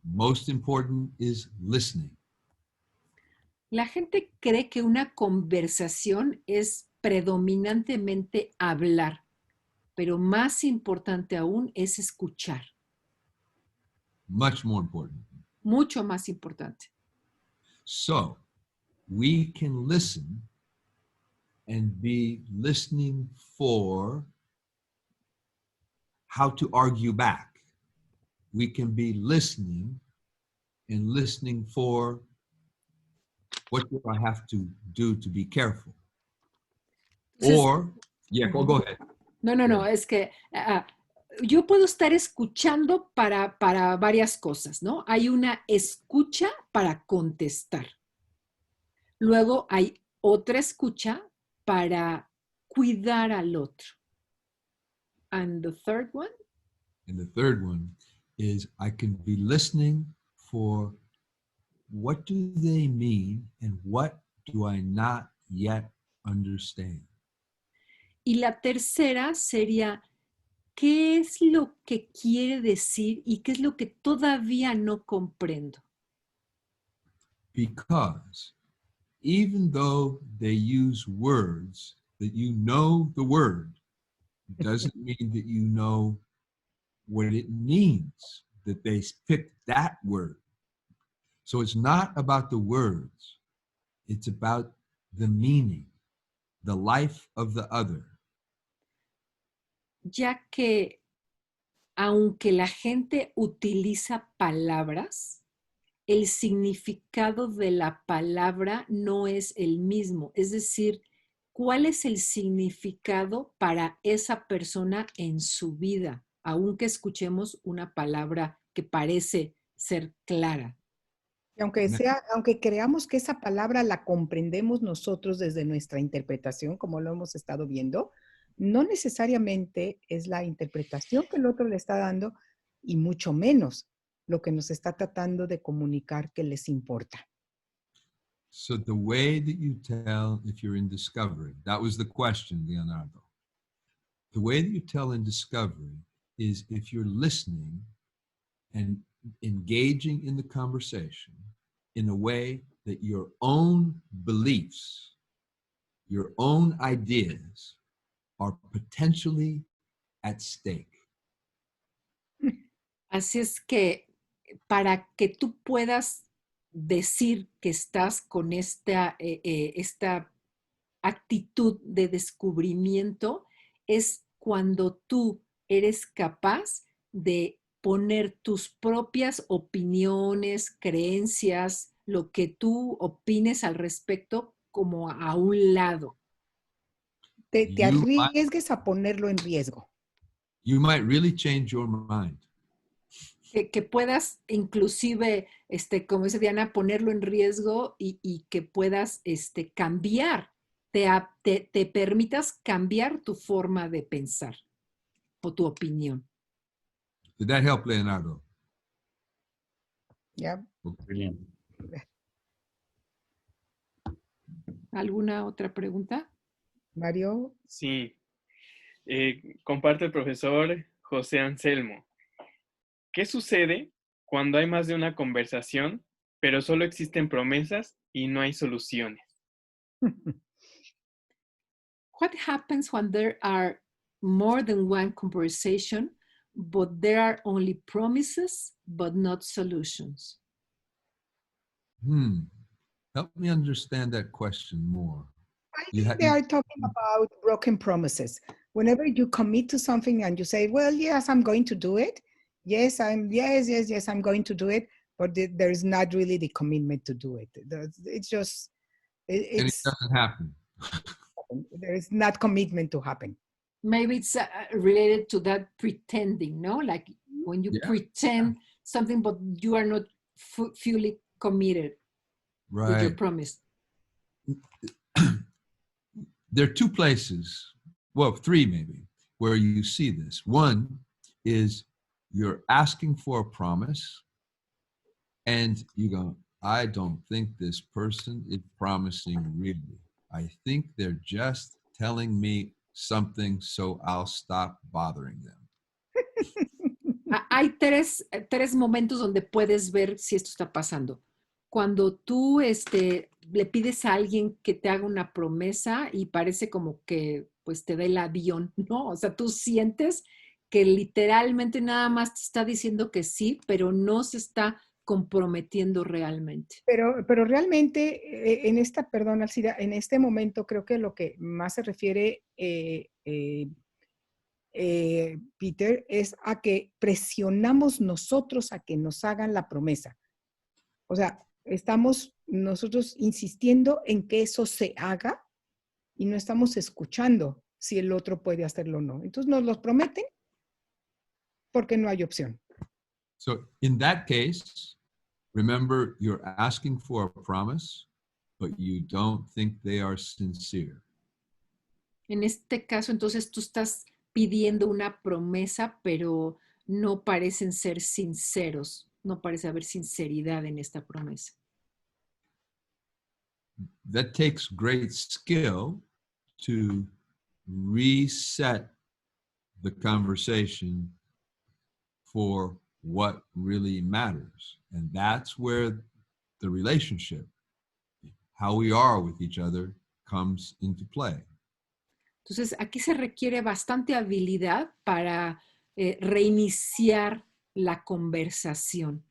most important is listening. La gente cree que una conversación es predominantemente hablar, pero más importante aún es escuchar. Much more important. Mucho más importante. So we can listen and be listening for how to argue back. We can be listening and listening for what do I have to do to be careful. Entonces, Or, yeah, go ahead. No, es que yo puedo estar escuchando para varias cosas, ¿no? Hay una escucha para contestar. Luego hay otra escucha para cuidar al otro. And the third one? And the third one is I can be listening for what do they mean and what do I not yet understand. Y la tercera sería, ¿qué es lo que quiere decir y qué es lo que todavía no comprendo? Because even though they use words that you know the word, doesn't mean that you know what it means that they picked that word. So it's not about the words, it's about the meaning, the life of the other. Ya que aunque la gente utiliza palabras, el significado de la palabra no es el mismo. Es decir, ¿cuál es el significado para esa persona en su vida? Aunque escuchemos una palabra que parece ser clara. Y aunque creamos que esa palabra la comprendemos nosotros desde nuestra interpretación, como lo hemos estado viendo, no necesariamente es la interpretación que el otro le está dando y mucho menos lo que nos está tratando de comunicar que les importa. So the way that you tell if you're in discovery, that was the question, Leonardo. The way that you tell in discovery is if you're listening and engaging in the conversation in a way that your own beliefs, your own ideas are potentially at stake. Así es que para que tú puedas decir que estás con esta actitud de descubrimiento, es cuando tú eres capaz de poner tus propias opiniones, creencias, lo que tú opines al respecto como a un lado. Te arriesgues a ponerlo en riesgo. You might really change your mind. Que puedas inclusive, como dice Diana, ponerlo en riesgo y que puedas cambiar, te permitas cambiar tu forma de pensar o tu opinión. Did that help, Leonardo? Yeah. Brilliant. ¿Alguna otra pregunta? Mario. Sí. Comparte el profesor José Anselmo. ¿Qué sucede cuando hay más de una conversación, pero solo existen promesas y no hay soluciones? What happens when there are more than one conversation, but there are only promises, but not solutions? Help me understand that question more. I think they are talking about broken promises. Whenever you commit to something and you say, well, yes, I'm going to do it. Yes, I'm going to do it. But there is not really the commitment to do it. It's just, and it doesn't happen. There is not commitment to happen. Maybe it's related to that pretending, no? Like when you pretend something, but you are not fully committed with your promise. There are two places, well, three maybe, where you see this. One is you're asking for a promise and you go, I don't think this person is promising really. I think they're just telling me something so I'll stop bothering them. Hay tres momentos donde puedes ver si esto está pasando. Cuando tú le pides a alguien que te haga una promesa y parece como que pues te da el avión, ¿no? O sea, tú sientes que literalmente nada más te está diciendo que sí, pero no se está comprometiendo realmente. Pero realmente en perdón, Alcida, en este momento creo que lo que más se refiere Peter, es a que presionamos nosotros a que nos hagan la promesa. O sea, estamos nosotros insistiendo en que eso se haga y no estamos escuchando si el otro puede hacerlo o no. Entonces nos los prometen porque no hay opción. So in that case, remember you're asking for a promise, but you don't think they are sincere. En este caso, entonces tú estás pidiendo una promesa, pero no parecen ser sinceros, no parece haber sinceridad en esta promesa. That takes great skill to reset the conversation for what really matters. And that's where the relationship, how we are with each other, comes into play. Entonces, aquí se requiere bastante habilidad para reiniciar la conversación.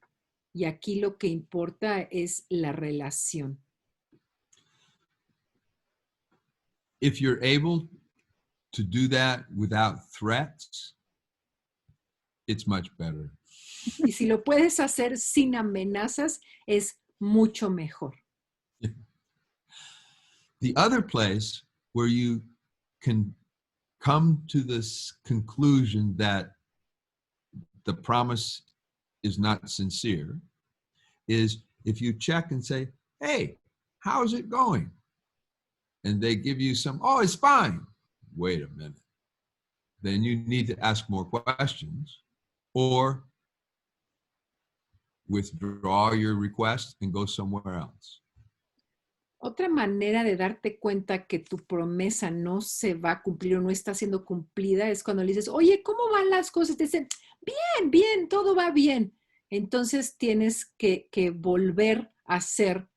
Y aquí lo que importa es la relación. If you're able to do that without threats, it's much better. Y si lo puedes hacer sin amenazas, es mucho mejor. The other place where you can come to this conclusion that the promise is not sincere is if you check and say, hey, how's it going? And they give you some, oh, it's fine. Wait a minute. Then you need to ask more questions or withdraw your request and go somewhere else. Otra manera de darte cuenta que tu promesa no se va a cumplir o no está siendo cumplida es cuando le dices, oye, ¿cómo van las cosas? Te dicen, bien, bien, todo va bien. Entonces tienes que volver a hacer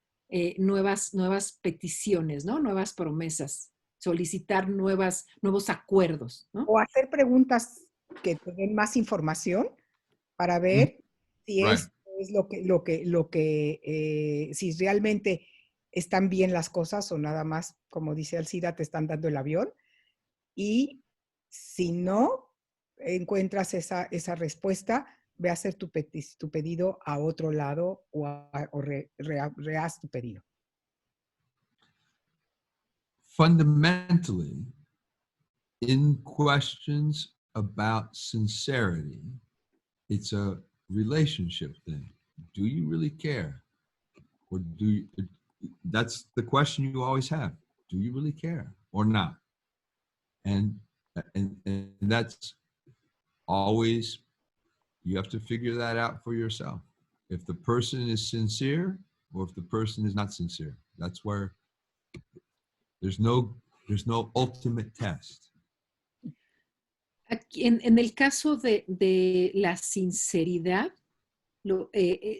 nuevas peticiones, ¿no? Nuevas promesas, solicitar nuevos acuerdos, ¿no? O hacer preguntas que te den más información para ver si Right. es si realmente están bien las cosas o nada más, como dice Alcida, te están dando el avión. Y si no encuentras esa respuesta, ve a hacer tu pedido a otro lado o rehaz tu pedido. Fundamentally, in questions about sincerity, it's a relationship thing. Do you really care? Or that's the question you always have. Do you really care or not? And that's always, you have to figure that out for yourself. If the person is sincere or if the person is not sincere, that's where there's no ultimate test. Aquí, en el caso de la sinceridad,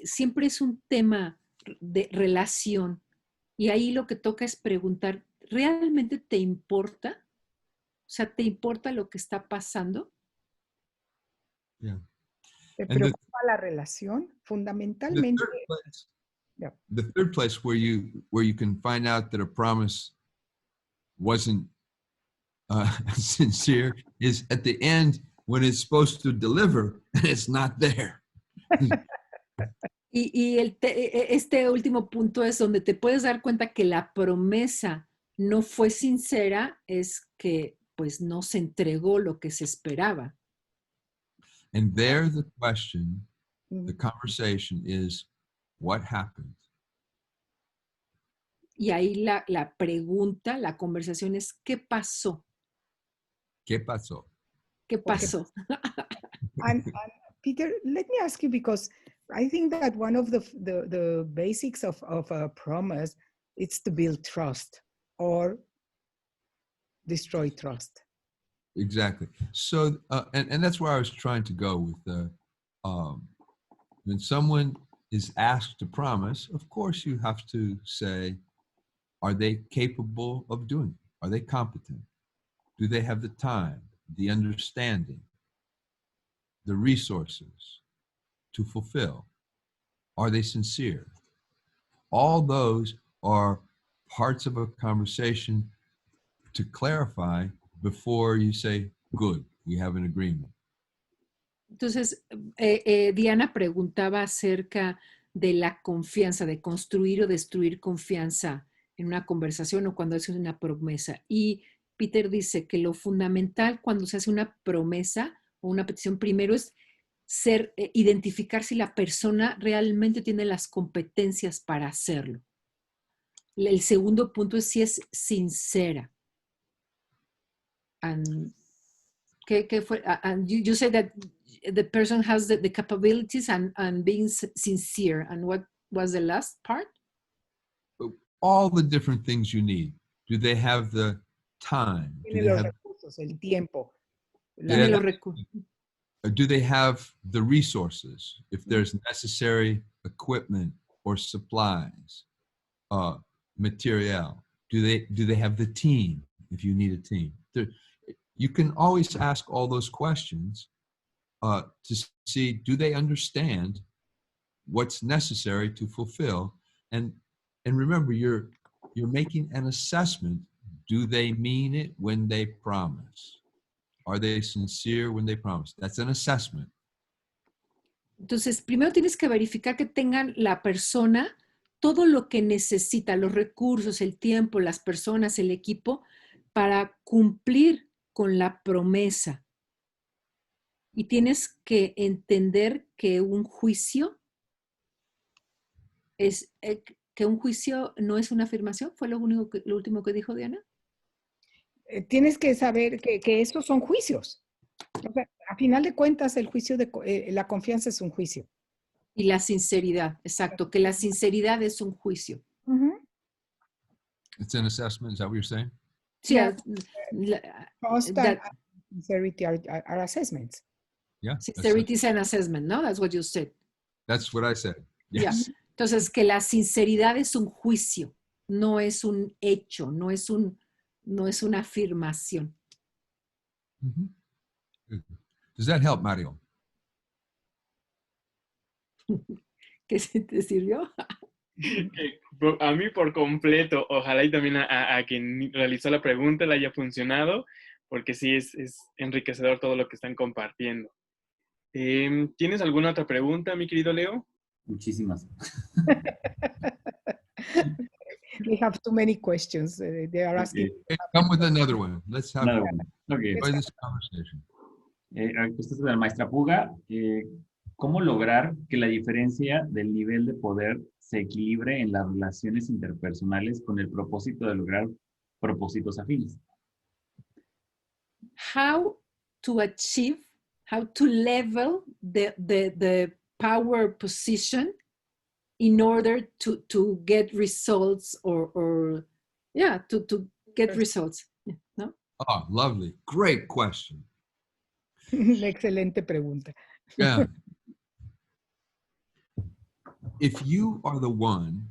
siempre es un tema de relación. Y ahí lo que toca es preguntar, ¿realmente te importa? O sea, ¿te importa lo que está pasando? Yeah. ¿Te preocupa la relación? Fundamentalmente. The third place where you can find out that a promise wasn't sincere is at the end when it's supposed to deliver and it's not there. Y este último punto es donde te puedes dar cuenta que la promesa no fue sincera, es que pues no se entregó lo que se esperaba. And there the question, the conversation is, what happened? Y ahí la pregunta, la conversación es, ¿qué pasó? ¿Qué pasó? ¿Qué pasó? And Peter, let me ask you, because I think that one of the basics of a promise is to build trust or destroy trust. Exactly. So, and that's where I was trying to go with When someone is asked to promise, of course you have to say, are they capable of doing it? Are they competent? Do they have the time, the understanding, the resources to fulfill? Are they sincere? All those are parts of a conversation to clarify before you say, good, we have an agreement. Entonces, Diana preguntaba acerca de la confianza, de construir o destruir confianza en una conversación o cuando haces una promesa. Y Peter dice que lo fundamental cuando se hace una promesa o una petición primero es identificar si la persona realmente tiene las competencias para hacerlo. El segundo punto es si es sincera. And you say that the person has the capabilities and being sincere. And what was the last part? All the different things you need. Do they have the time? Tiene los recursos, el tiempo. Tiene los recursos. Do they have the resources? If there's necessary equipment or supplies, material. Do they have the team if you need a team? You can always ask all those questions to see, do they understand what's necessary to fulfill? And remember, you're making an assessment. Do they mean it when they promise? Are they sincere when they promise? That's an assessment. Entonces, primero tienes que verificar que tengan la persona todo lo que necesita, los recursos, el tiempo, las personas, el equipo, para cumplir con la promesa. Y tienes que entender que un juicio no es una afirmación. ¿Fue lo último que dijo Diana? Tienes que saber que estos son juicios. O sea, a final de cuentas, el juicio la confianza es un juicio. Y la sinceridad, exacto, que la sinceridad es un juicio. It's an assessment, is that what you're saying? Sí, Constant sincerity are assessments. Yeah. Sincerity is an assessment, ¿no? That's what you said. That's what I said. Yes. Yeah. Entonces, que la sinceridad es un juicio, no es un hecho, no es una afirmación. Mm-hmm. Does that help, Mario? ¿Qué te sirvió? A mí por completo. Ojalá y también a quien realizó la pregunta le haya funcionado, porque sí es enriquecedor todo lo que están compartiendo. ¿Tienes alguna otra pregunta, mi querido Leo? Muchísimas. We have too many questions. They are asking. Okay. Come with another one. Let's have another one. Okay. This conversation. Esto es de la maestra Puga. ¿Cómo lograr que la diferencia del nivel de poder se equilibre en las relaciones interpersonales con el propósito de lograr propósitos afines? How to level the power position in order to get results to get results. ¿No? Oh, lovely. Great question. Excelente pregunta. Yeah. If you are the one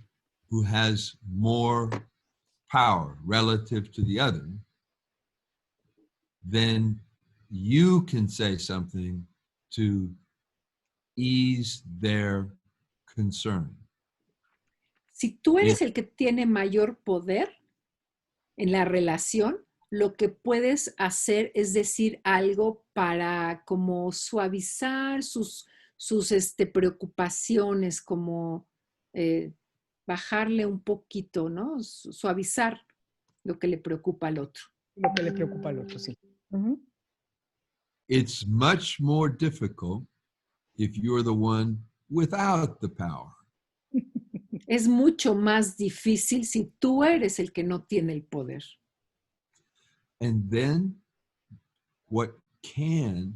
who has more power relative to the other, then you can say something to ease their concern. Si tú eres el que tiene mayor poder en la relación, lo que puedes hacer es decir algo para como suavizar sus preocupaciones, como bajarle un poquito, ¿no? Suavizar lo que le preocupa al otro. Lo que le preocupa al otro, sí. It's much more difficult if you're the one without the power. Es mucho más difícil si tú eres el que no tiene el poder. And then what can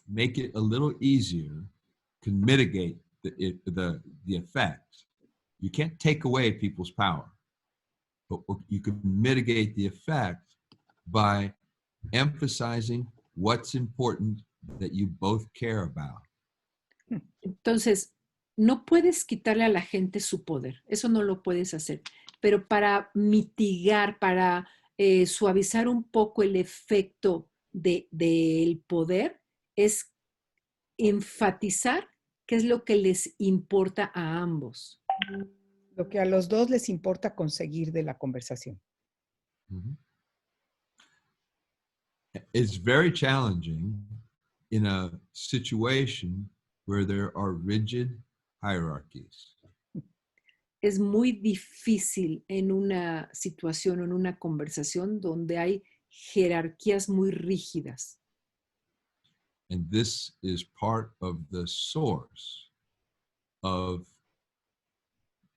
make it a little easier can mitigate the effect. You can't take away people's power, but you can mitigate the effect by emphasizing what's important that you both care about. Entonces, no puedes quitarle a la gente su poder, eso no lo puedes hacer, pero para mitigar, para suavizar un poco el efecto del poder, es enfatizar qué es lo que les importa a ambos. Lo que a los dos les importa conseguir de la conversación. Mhm. It's very challenging in a situation where there are rigid hierarchies. Es muy difícil en una situación o en una conversación donde hay jerarquías muy rígidas. And this is part of the source of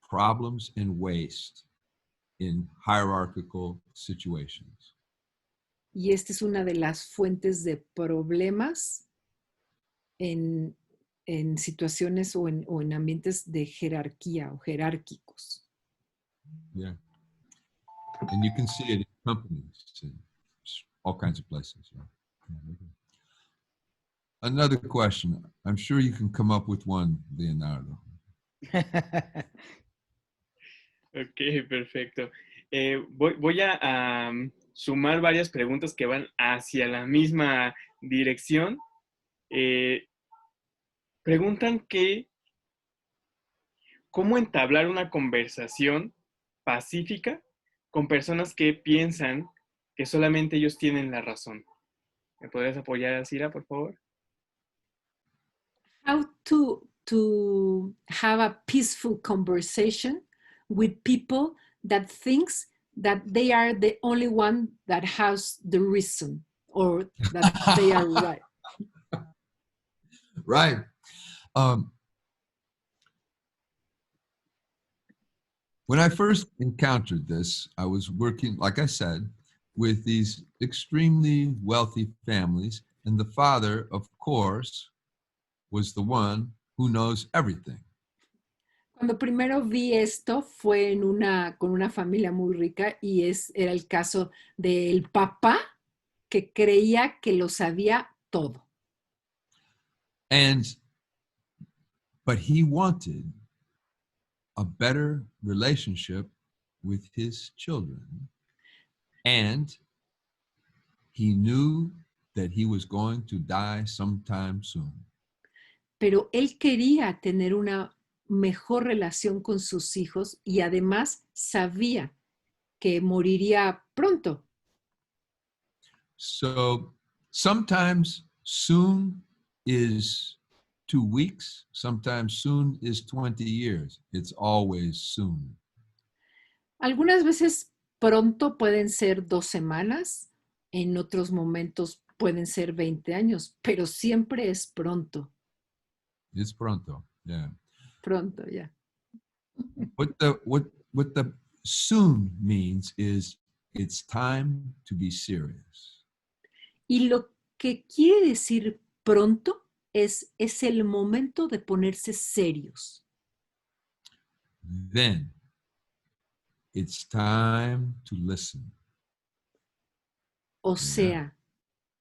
problems and waste in hierarchical situations. Y esta es una de las fuentes de problemas en situaciones o en ambientes de jerarquía o jerárquicos. Yeah. And you can see it in companies and all kinds of places. Yeah. Another question. I'm sure you can come up with one, Leonardo. Ok, perfecto. Voy a sumar varias preguntas que van hacia la misma dirección. Preguntan que cómo entablar una conversación pacífica con personas que piensan que solamente ellos tienen la razón. ¿Me podrías apoyar, Sira, por favor? How to have a peaceful conversation with people that thinks that they are the only one that has the reason or that they are right. Right. When I first encountered this, I was working, like I said, with these extremely wealthy families, and the father, of course, was the one who knows everything. Cuando primero vi esto fue con una familia muy rica y era el caso del papá que creía que lo sabía todo. But he wanted a better relationship with his children, and he knew that he was going to die sometime soon. Pero él quería tener una mejor relación con sus hijos y además sabía que moriría pronto. So sometimes soon is 2 weeks, sometimes soon is 20 years. It's always soon. Algunas veces pronto pueden ser 2 semanas, en otros momentos pueden ser 20 años, pero siempre es pronto. It's pronto, yeah. Pronto, ya. What the soon means is it's time to be serious. Y lo que quiere decir pronto es el momento de ponerse serios. Then it's time to listen. O sea,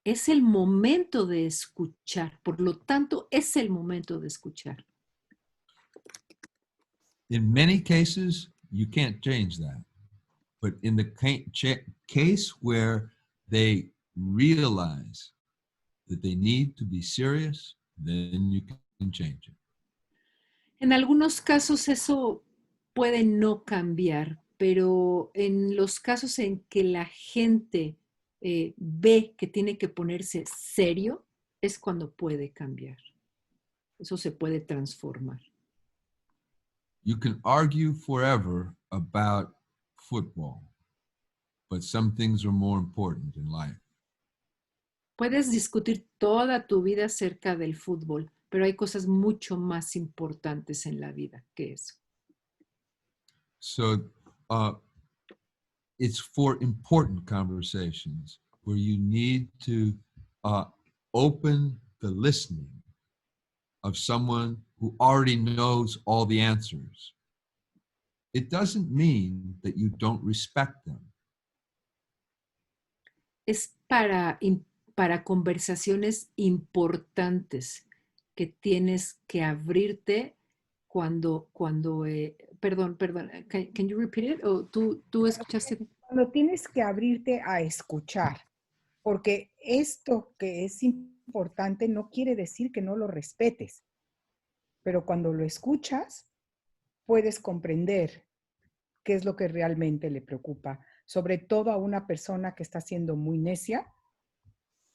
es el momento de escuchar. Por lo tanto, es el momento de escuchar. In many cases, you can't change that. But in the case where they realize that they need to be serious, then you can change it. En algunos casos eso puede no cambiar, pero en los casos en que la gente ve que tiene que ponerse serio, es cuando puede cambiar. Eso se puede transformar. You can argue forever about football, but some things are more important in life. Puedes discutir toda tu vida acerca del fútbol, pero hay cosas mucho más importantes en la vida que eso. So it's for important conversations where you need to open the listening of someone who already knows all the answers. It doesn't mean that you don't respect them. Es para para conversaciones importantes que tienes que abrirte perdón, can you repeat it? ¿O tú escuchaste? Cuando tienes que abrirte a escuchar, porque esto que es importante no quiere decir que no lo respetes, pero cuando lo escuchas, puedes comprender qué es lo que realmente le preocupa, sobre todo a una persona que está siendo muy necia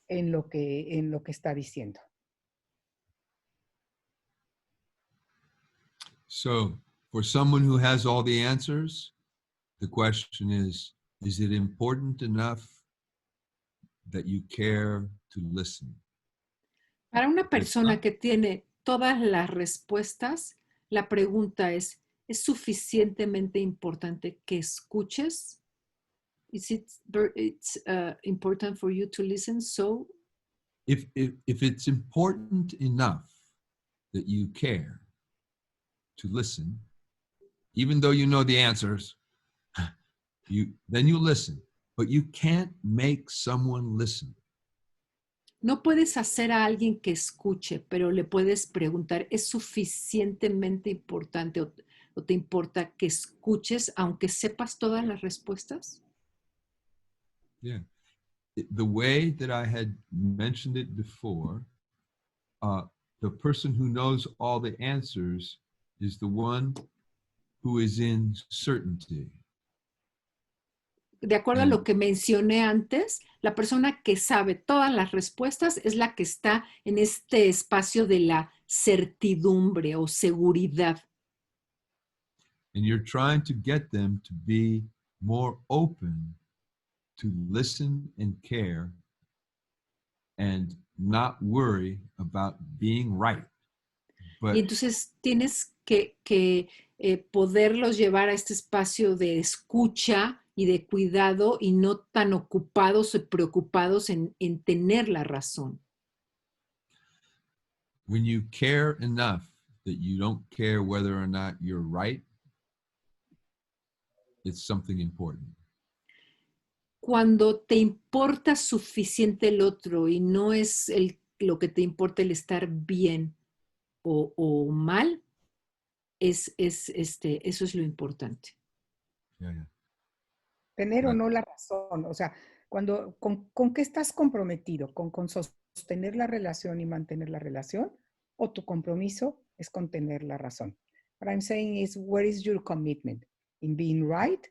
en lo que está diciendo. So, for someone who has all the answers, the question is it important enough that you care to listen? Para una persona que tiene todas las respuestas, la pregunta ¿es suficientemente importante que escuches? Is it important for you to listen? So, If it's important enough that you care to listen, even though you know the answers, then you listen. But you can't make someone listen. no puedes hacer a alguien que escuche, pero le puedes preguntar, ¿es suficientemente importante o te importa que escuches aunque sepas todas las respuestas? Yeah. The way that I had mentioned it before, the person who knows all the answers is the one who is in certainty. De acuerdo a lo que mencioné antes, la persona que sabe todas las respuestas es la que está en este espacio de la certidumbre o seguridad. And you're trying to get them to be more open to listen and care and not worry about being right. But Y entonces tienes que poderlos llevar a este espacio de escucha y de cuidado y no tan ocupados o preocupados en tener la razón. when you care enough that you don't care whether or not you're right, it's something important. Cuando te importa suficiente el otro y no es lo que te importa el estar bien o mal, eso es lo importante. Yeah, yeah. Tener o no la razón, o sea, ¿con qué estás comprometido? ¿Con sostener la relación y mantener la relación? ¿O tu compromiso es con tener la razón? What I'm saying is, where is your commitment? In being right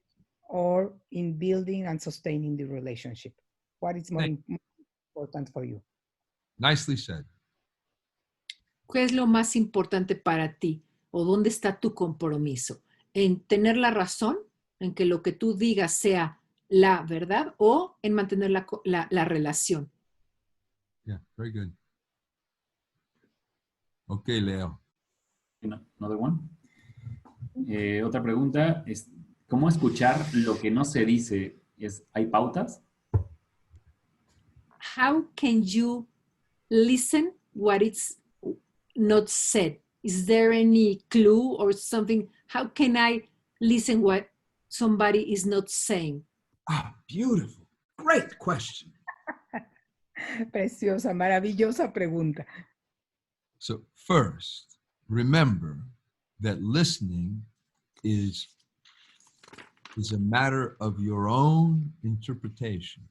or in building and sustaining the relationship? What is more important for you? Nicely said. ¿Qué es lo más importante para ti? ¿O dónde está tu compromiso? ¿En tener la razón? ¿En que lo que tú digas sea la verdad? ¿O en mantener la relación? Yeah, very good. Okay, Leo. Another one. Otra pregunta es, ¿cómo escuchar lo que no se dice? ¿Hay pautas? How can you listen what is not said? Is there any clue or something? How can I listen what somebody is not saying? Ah, beautiful. Great question. Preciosa, maravillosa pregunta. So first, remember that listening is a matter of your own interpretation.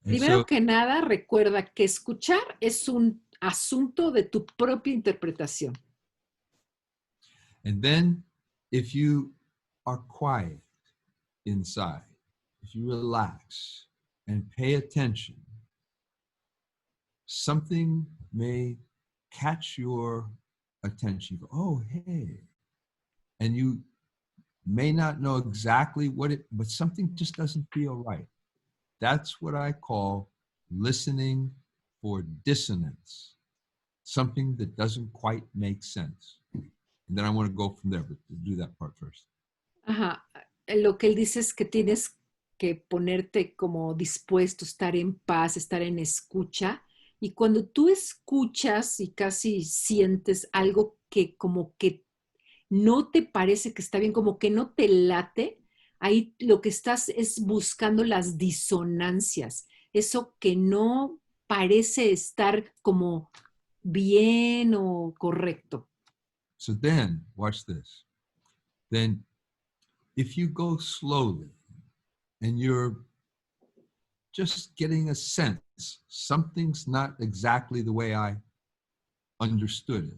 And Primero so, que nada, recuerda que escuchar es un asunto de tu propia interpretación. and then if you are quiet inside, if you relax and pay attention, something may catch your attention. You go, oh, hey. And you may not know exactly what but something just doesn't feel right. That's what I call listening for dissonance, something that doesn't quite make sense. And then I want to go from there, but do that part first. Ajá. Lo que él dice es que tienes que ponerte como dispuesto, estar en paz, estar en escucha. Y cuando tú escuchas y casi sientes algo que como que no te parece que está bien, como que no te late, ahí lo que estás es buscando las disonancias. eso que no parece estar como bien o correcto. So then, watch this. Then, if you go slowly and you're just getting a sense, something's not exactly the way I understood it,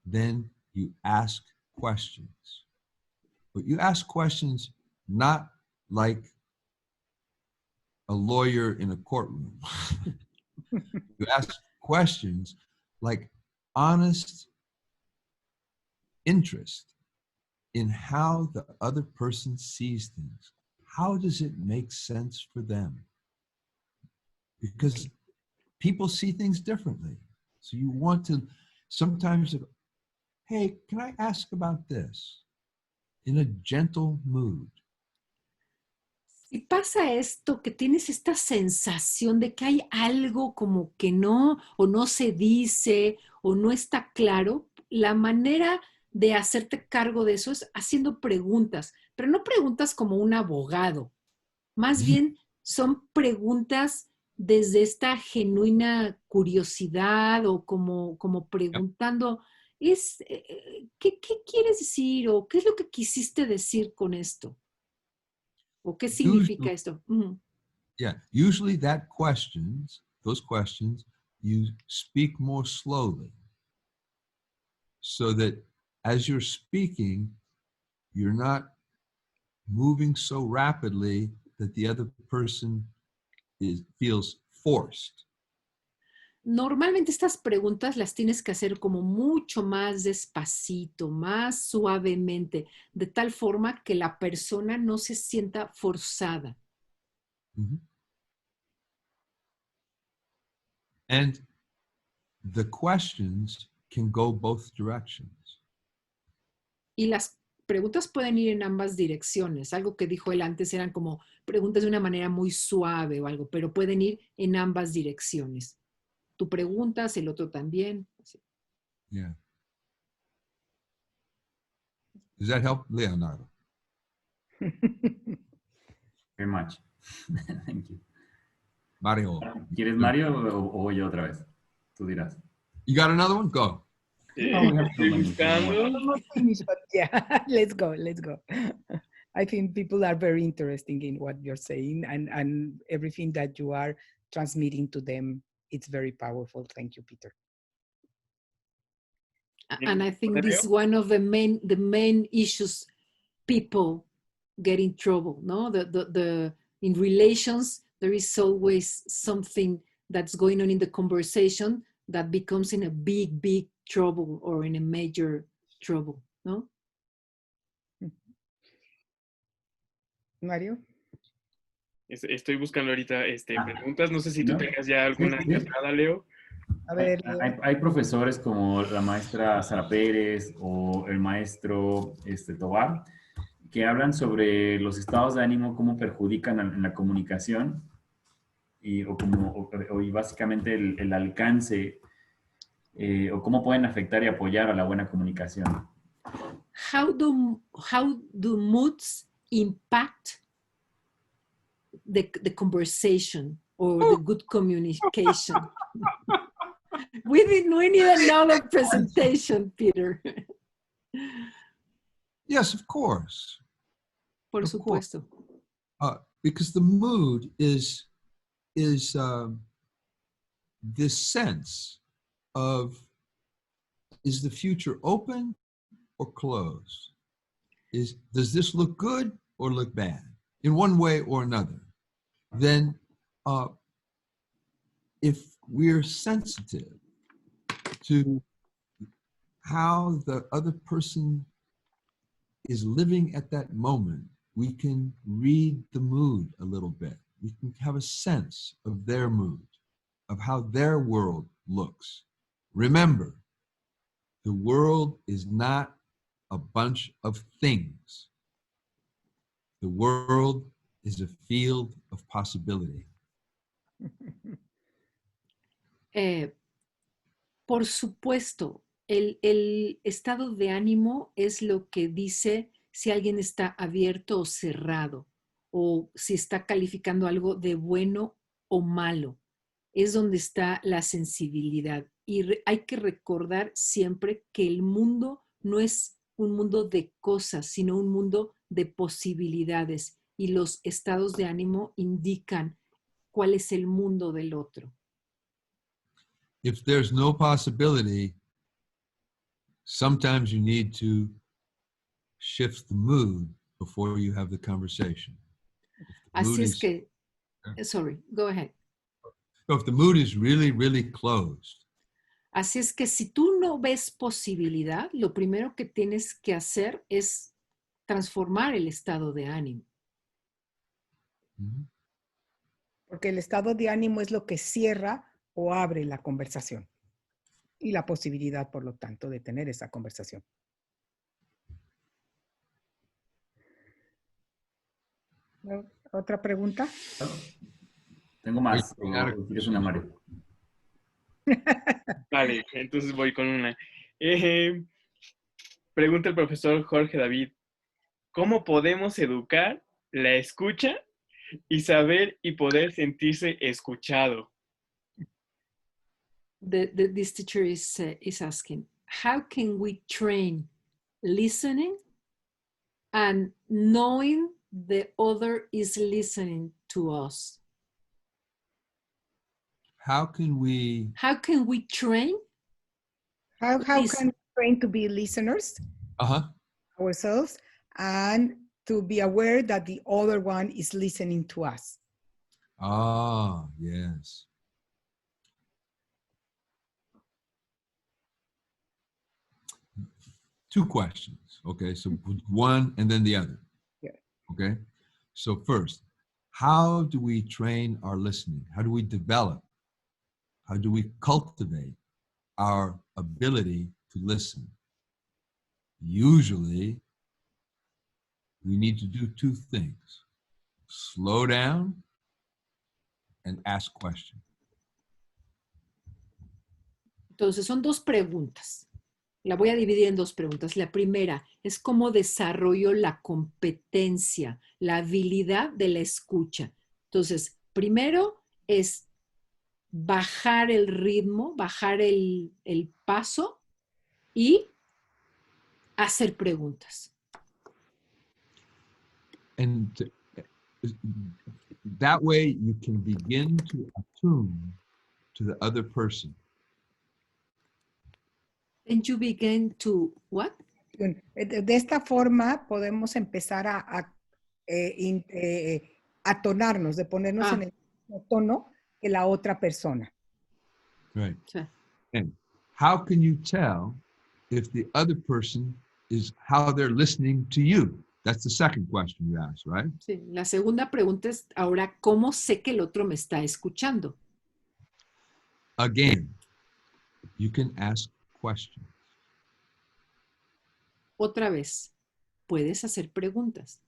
then you ask questions. But you ask questions not like a lawyer in a courtroom. You ask questions like honest interest in how the other person sees things. How does it make sense for them? Because people see things differently. So you want to sometimes, hey, can I ask about this? In a gentle mood. Si pasa esto, que tienes esta sensación de que hay algo como que no, o no se dice, o no está claro, la manera de hacerte cargo de eso es haciendo preguntas, pero no preguntas como un abogado, más bien son preguntas desde esta genuina curiosidad o como preguntando, ¿qué quieres decir o qué es lo que quisiste decir con esto? ¿O qué significa esto? Yeah, usually those questions, you speak more slowly so that as you're speaking, you're not moving so rapidly that the other person feels forced. Normalmente estas preguntas las tienes que hacer como mucho más despacito, más suavemente, de tal forma que la persona no se sienta forzada. Mm-hmm. And the questions can go both directions. Y las preguntas pueden ir en ambas direcciones. Algo que dijo él antes eran como preguntas de una manera muy suave o algo, pero pueden ir en ambas direcciones. Tú preguntas, el otro también. Yeah. Does that help, Leonardo? Very much. Thank you. Mario. ¿Quieres Mario o yo otra vez? Tú dirás. You got another one? Go. Estoy buscando. Almost finished, but yeah, let's go. I think people are very interested in what you're saying and everything that you are transmitting to them. It's very powerful. Thank you, Peter. And I think this is one of the main issues people get in trouble, no? In relations, there is always something that's going on in the conversation that becomes in a big trouble or in a major trouble, no? Mario? Estoy buscando ahorita preguntas. No sé si tú ¿No? tengas ya alguna entrada, Leo. A ver, Hay profesores como la maestra Sara Pérez o el maestro Tobar que hablan sobre los estados de ánimo, cómo perjudican en la comunicación y básicamente el alcance o cómo pueden afectar y apoyar a la buena comunicación. How do moods impact the conversation or the good communication? We need another presentation, Peter. Yes, of course. Por supuesto. Because the mood is this sense of, is the future open or closed? Does this look good or look bad in one way or another? Then if we're sensitive to how the other person is living at that moment, we can read the mood a little bit. We can have a sense of their mood, of how their world looks. Remember, the world is not a bunch of things. The world is a field of possibility. Por supuesto, el estado de ánimo es lo que dice si alguien está abierto o cerrado, o si está calificando algo de bueno o malo. Es donde está la sensibilidad. Y hay que recordar siempre que el mundo no es un mundo de cosas, sino un mundo de posibilidades. Y los estados de ánimo indican cuál es el mundo del otro. If there's no possibility, sometimes you need to shift the mood before you have the conversation. Así es que, sorry, go ahead. So if the mood is really, really closed, Así es que si tú no ves posibilidad, lo primero que tienes que hacer es transformar el estado de ánimo. Porque el estado de ánimo es lo que cierra o abre la conversación. Y la posibilidad, por lo tanto, de tener esa conversación. ¿Otra pregunta? Tengo más. ¿O quieres una, Mario? Vale, entonces voy con una. Pregunta el profesor Jorge David. ¿Cómo podemos educar la escucha y saber y poder sentirse escuchado? This teacher is asking, how can we train listening and knowing the other is listening to us? how can we Train? How can we train to be listeners ourselves and to be aware that the other one is listening to us? Ah, yes. Two questions. Okay, so one and then the other. Yeah. Okay, so first, how do we train our listening? How do we develop? How do we cultivate our ability to listen? Usually, we need to do two things: slow down and ask questions. Entonces, son dos preguntas. La voy a dividir en dos preguntas. La primera es cómo desarrollo la competencia, la habilidad de la escucha. Entonces, primero es bajar el ritmo, bajar el paso y hacer preguntas. And that way you can begin to attune to the other person. And you begin to what? De esta forma podemos empezar a atonarnos, de ponernos en el mismo tono que la otra persona. Right. Sí. And how can you tell if the other person is how they're listening to you? That's the second question you asked, right? Sí. La segunda pregunta es ahora, ¿cómo sé que el otro me está escuchando? Again, you can ask questions. Otra vez, puedes hacer preguntas.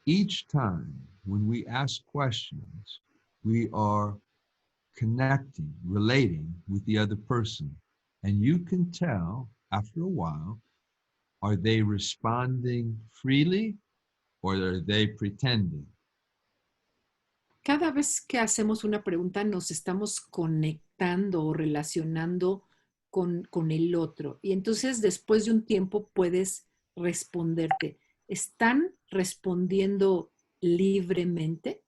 Each time when we ask questions, we are connecting, relating with the other person. And you can tell after a while, are they responding freely or are they pretending? Cada vez que hacemos una pregunta nos estamos conectando o relacionando con el otro. Y entonces después de un tiempo puedes responderte. ¿Están respondiendo libremente?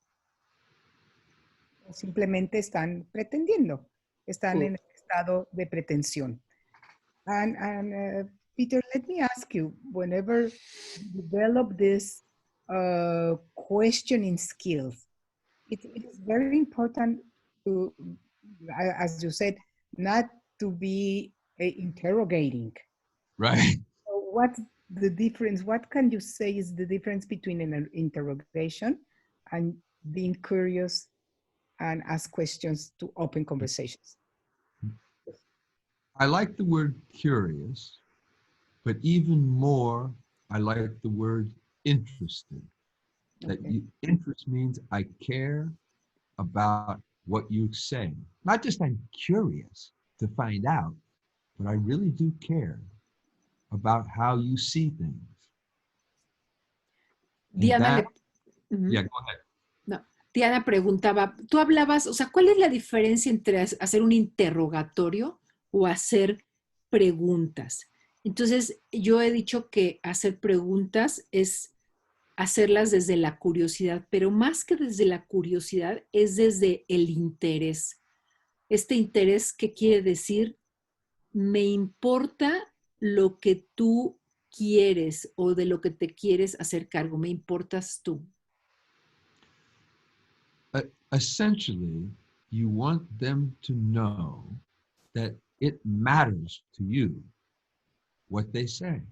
O simplemente están pretendiendo. Están en el estado de pretensión. And Peter, let me ask you, whenever you develop this questioning skills, it is very important to, as you said, not to be interrogating. Right. So what's the difference? What can you say is the difference between an interrogation and being curious and ask questions to open conversations? I like the word curious, but even more, I like the word interested. That interest means I care about what you say. Not just I'm curious to find out, but I really do care about how you see things. Diana, Yeah, go ahead. No, Diana preguntaba, tú hablabas, o sea, ¿cuál es la diferencia entre hacer un interrogatorio o hacer preguntas? Entonces, yo he dicho que hacer preguntas es hacerlas desde la curiosidad, pero más que desde la curiosidad es desde el interés. Este interés que quiere decir, me importa lo que tú quieres o de lo que te quieres hacer cargo, me importas tú. Essentially, you want them to know that it matters to you what they say.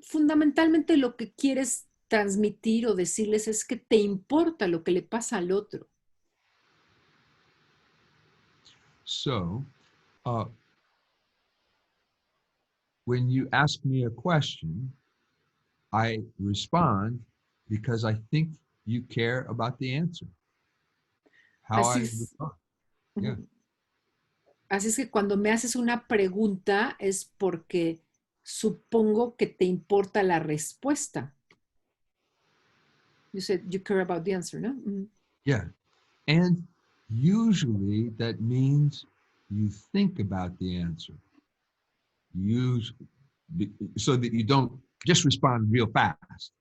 Fundamentalmente lo que quieres transmitir o decirles es que te importa lo que le pasa al otro. So, when you ask me a question, I respond because I think you care about the answer. How Así I es. respond. Yeah. Así es que cuando me haces una pregunta es porque supongo que te importa la respuesta. You said you care about the answer, ¿no? Yeah. And usually that means you think about the answer. So that you don't just respond real fast.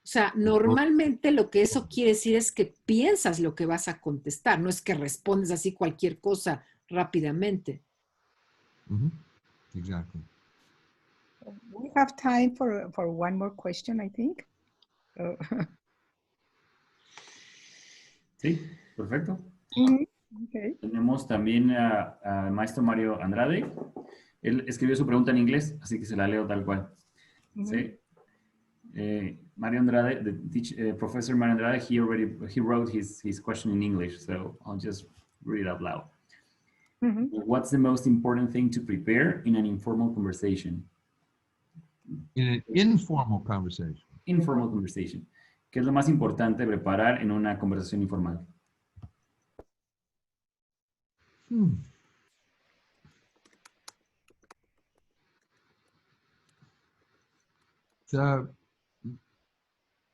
O sea, normalmente lo que eso quiere decir es que piensas lo que vas a contestar, no es que respondes así cualquier cosa rápidamente. Mm-hmm. Exactly. We have time for one more question, I think. Sí, perfecto. Okay. Tenemos también al maestro Mario Andrade. Él escribió su pregunta en inglés, así que se la leo tal cual. Sí. Mario Andrade, Professor Mario Andrade, he wrote his question in English, so I'll just read it out loud. What's the most important thing to prepare in an informal conversation? In an informal conversation. Informal conversation. ¿Qué es lo más importante preparar en una conversación informal?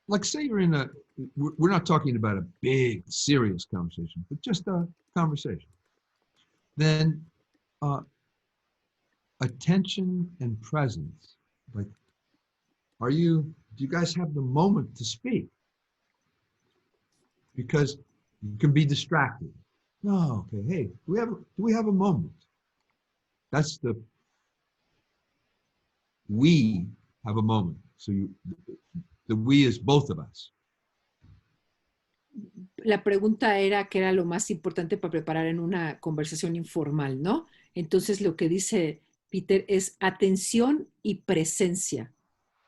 Like say you're we're not talking about a big, serious conversation, but just a conversation. Then attention and presence. Like, do you guys have the moment to speak? Because you can be distracted. No, okay, hey, do we have a moment? That's we have a moment. So the we is both of us. La pregunta era qué era lo más importante para preparar en una conversación informal, ¿no? Entonces lo que dice Peter es atención y presencia.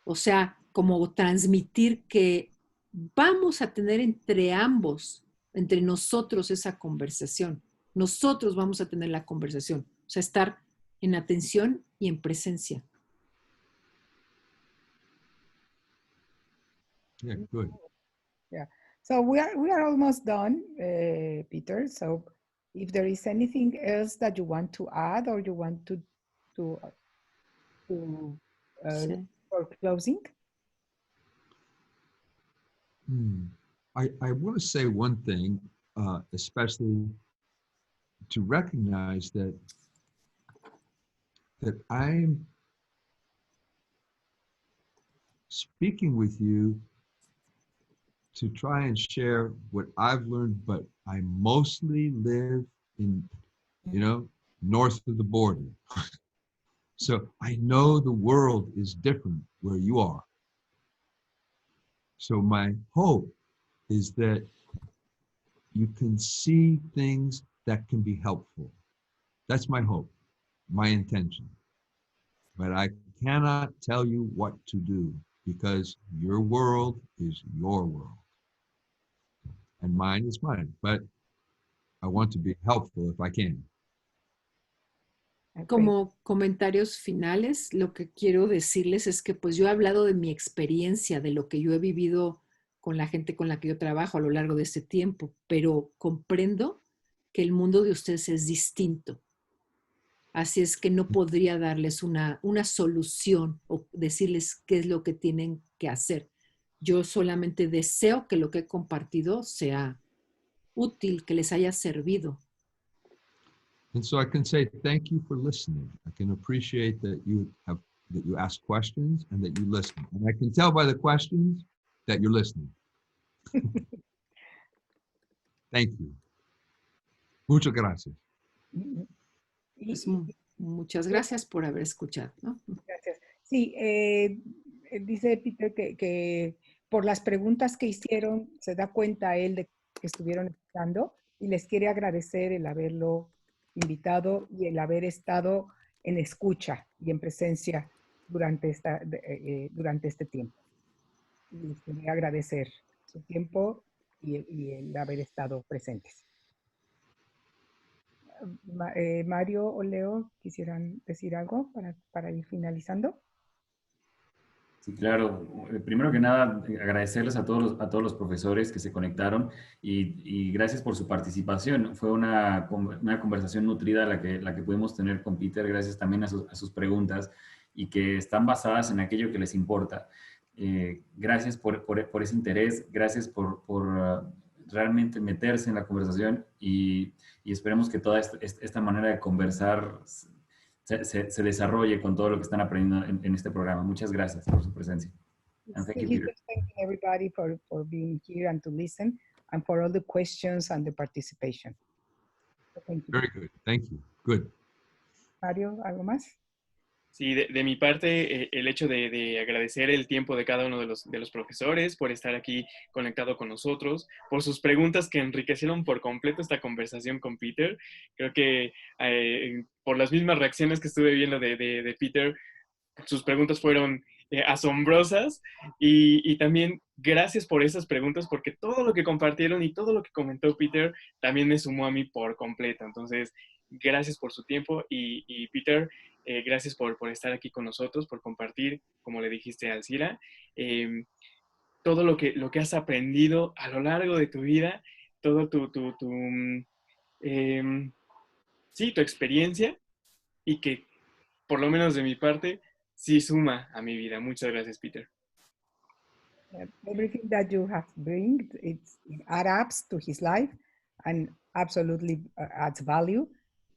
O sea, como transmitir que vamos a tener entre ambos, entre nosotros esa conversación. Nosotros vamos a tener la conversación. O sea, estar en atención y en presencia. Yeah, good. Yeah. So we are almost done, Peter. So if there is anything else that you want to add or you want to Sí. for closing. I want to say one thing, especially to recognize that I'm speaking with you to try and share what I've learned, but I mostly live in, north of the border. So I know the world is different where you are. So my hope is that you can see things that can be helpful. That's my hope, my intention. But I cannot tell you what to do because your world is your world. And mine is mine. But I want to be helpful if I can. Como comentarios finales, lo que quiero decirles es que pues yo he hablado de mi experiencia, de lo que yo he vivido con la gente con la que yo trabajo a lo largo de este tiempo, pero comprendo que el mundo de ustedes es distinto. Así es que no podría darles una solución o decirles qué es lo que tienen que hacer. Yo solamente deseo que lo que he compartido sea útil, que les haya servido. And so I can say thank you for listening. I can appreciate that you ask questions and that you listen. And I can tell by the questions that you're listening. Thank you. Muchas gracias. Pues, muchas gracias por haber escuchado, ¿no? Gracias. Sí, dice Peter que por las preguntas que hicieron se da cuenta él de que estuvieron escuchando y les quiere agradecer el haberlo invitado y el haber estado en escucha y en presencia durante este tiempo. Y les quería agradecer su tiempo y el haber estado presentes. Mario o Leo, ¿quisieran decir algo para ir finalizando? Sí, claro. Primero que nada, agradecerles a todos los profesores que se conectaron y gracias por su participación. Fue una conversación nutrida la que pudimos tener con Peter, gracias también a sus preguntas y que están basadas en aquello que les importa. Gracias por ese interés, gracias por realmente meterse en la conversación y esperemos que toda esta manera de conversar se desarrolle con todo lo que están aprendiendo en este programa. Muchas gracias por su presencia. And thank you, He's Peter. just thanking everybody for being here and to listen and for all the questions and the participation. So thank you. Very good. Thank you. Good. Mario, ¿algo más? Sí, de mi parte, el hecho de agradecer el tiempo de cada uno de los profesores por estar aquí conectado con nosotros, por sus preguntas que enriquecieron por completo esta conversación con Peter. Creo que por las mismas reacciones que estuve viendo de Peter, sus preguntas fueron asombrosas y también gracias por esas preguntas porque todo lo que compartieron y todo lo que comentó Peter también me sumó a mí por completo. Entonces, gracias por su tiempo y Peter, gracias por estar aquí con nosotros, por compartir, como le dijiste a Alcira, todo lo que has aprendido a lo largo de tu vida, todo tu experiencia y que, por lo menos de mi parte, sí suma a mi vida. Muchas gracias, Peter. Everything that you have bring, it adds to his life and absolutely adds value.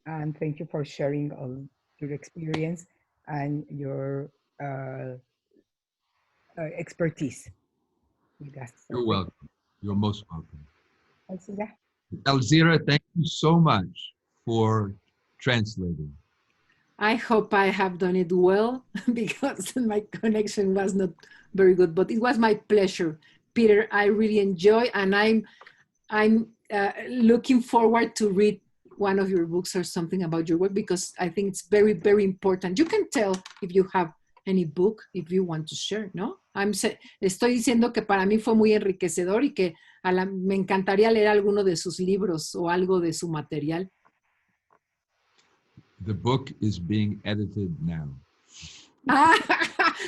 And thank you for sharing all your experience and your expertise with us. So You're welcome. You're most welcome. Alcira? Alzira, thank you so much for translating. I hope I have done it well because my connection was not very good, but it was my pleasure. Peter, I really enjoy and I'm looking forward to read one of your books or something about your work because I think it's very, very important. You can tell if you have any book, if you want to share, ¿no? Estoy diciendo que para mí fue muy enriquecedor y que me encantaría leer alguno de sus libros o algo de su material. The book is being edited now.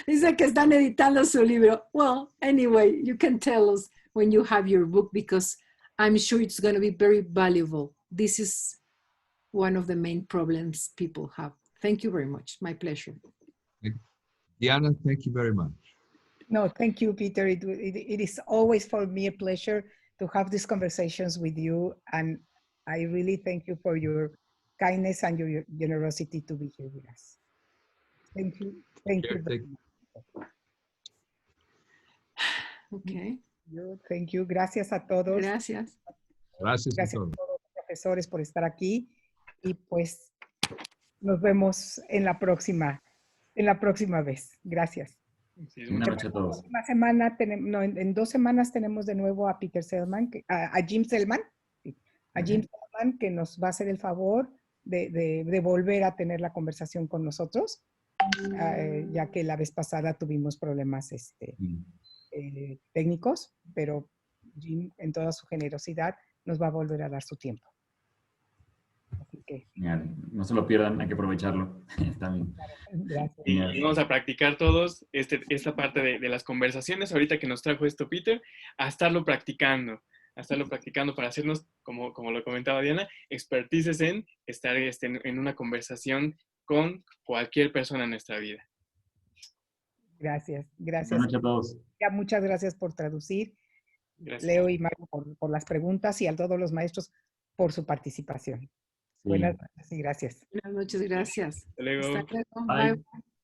Dice que están editando su libro. Well, anyway, you can tell us when you have your book because I'm sure it's going to be very valuable. This is one of the main problems people have. Thank you very much. My pleasure. Diana, thank you very much. No, thank you, Peter. It is always for me a pleasure to have these conversations with you. And I really thank you for your kindness and your generosity to be here with us. Thank you. Thank you. Very much. Okay. Thank you. Gracias a todos. Gracias. Gracias a Gracias todos. a todos los profesores por estar aquí. Y pues nos vemos en la próxima vez. Gracias. Sí, Buenas noches a todos. La semana en 2 semanas tenemos de nuevo a Peter Selman, a Jim Selman, sí, a Jim Selman, que nos va a hacer el favor de volver a tener la conversación con nosotros, ya que la vez pasada tuvimos problemas técnicos, pero Jim, en toda su generosidad, nos va a volver a dar su tiempo. Así que, No se lo pierdan, hay que aprovecharlo. Está bien. gracias. Y vamos a practicar todos esta parte de las conversaciones, ahorita que nos trajo esto Peter, a estarlo practicando para hacernos, como lo comentaba Diana, expertices en estar en una conversación con cualquier persona en nuestra vida. Gracias, Buenas gracias. noches a todos. Ya, muchas gracias por traducir, Gracias. Leo y Mario, por las preguntas y a todos los maestros por su participación. Sí. Buenas noches y gracias. Buenas noches, gracias. Hasta luego. Hasta luego. Bye. Bye.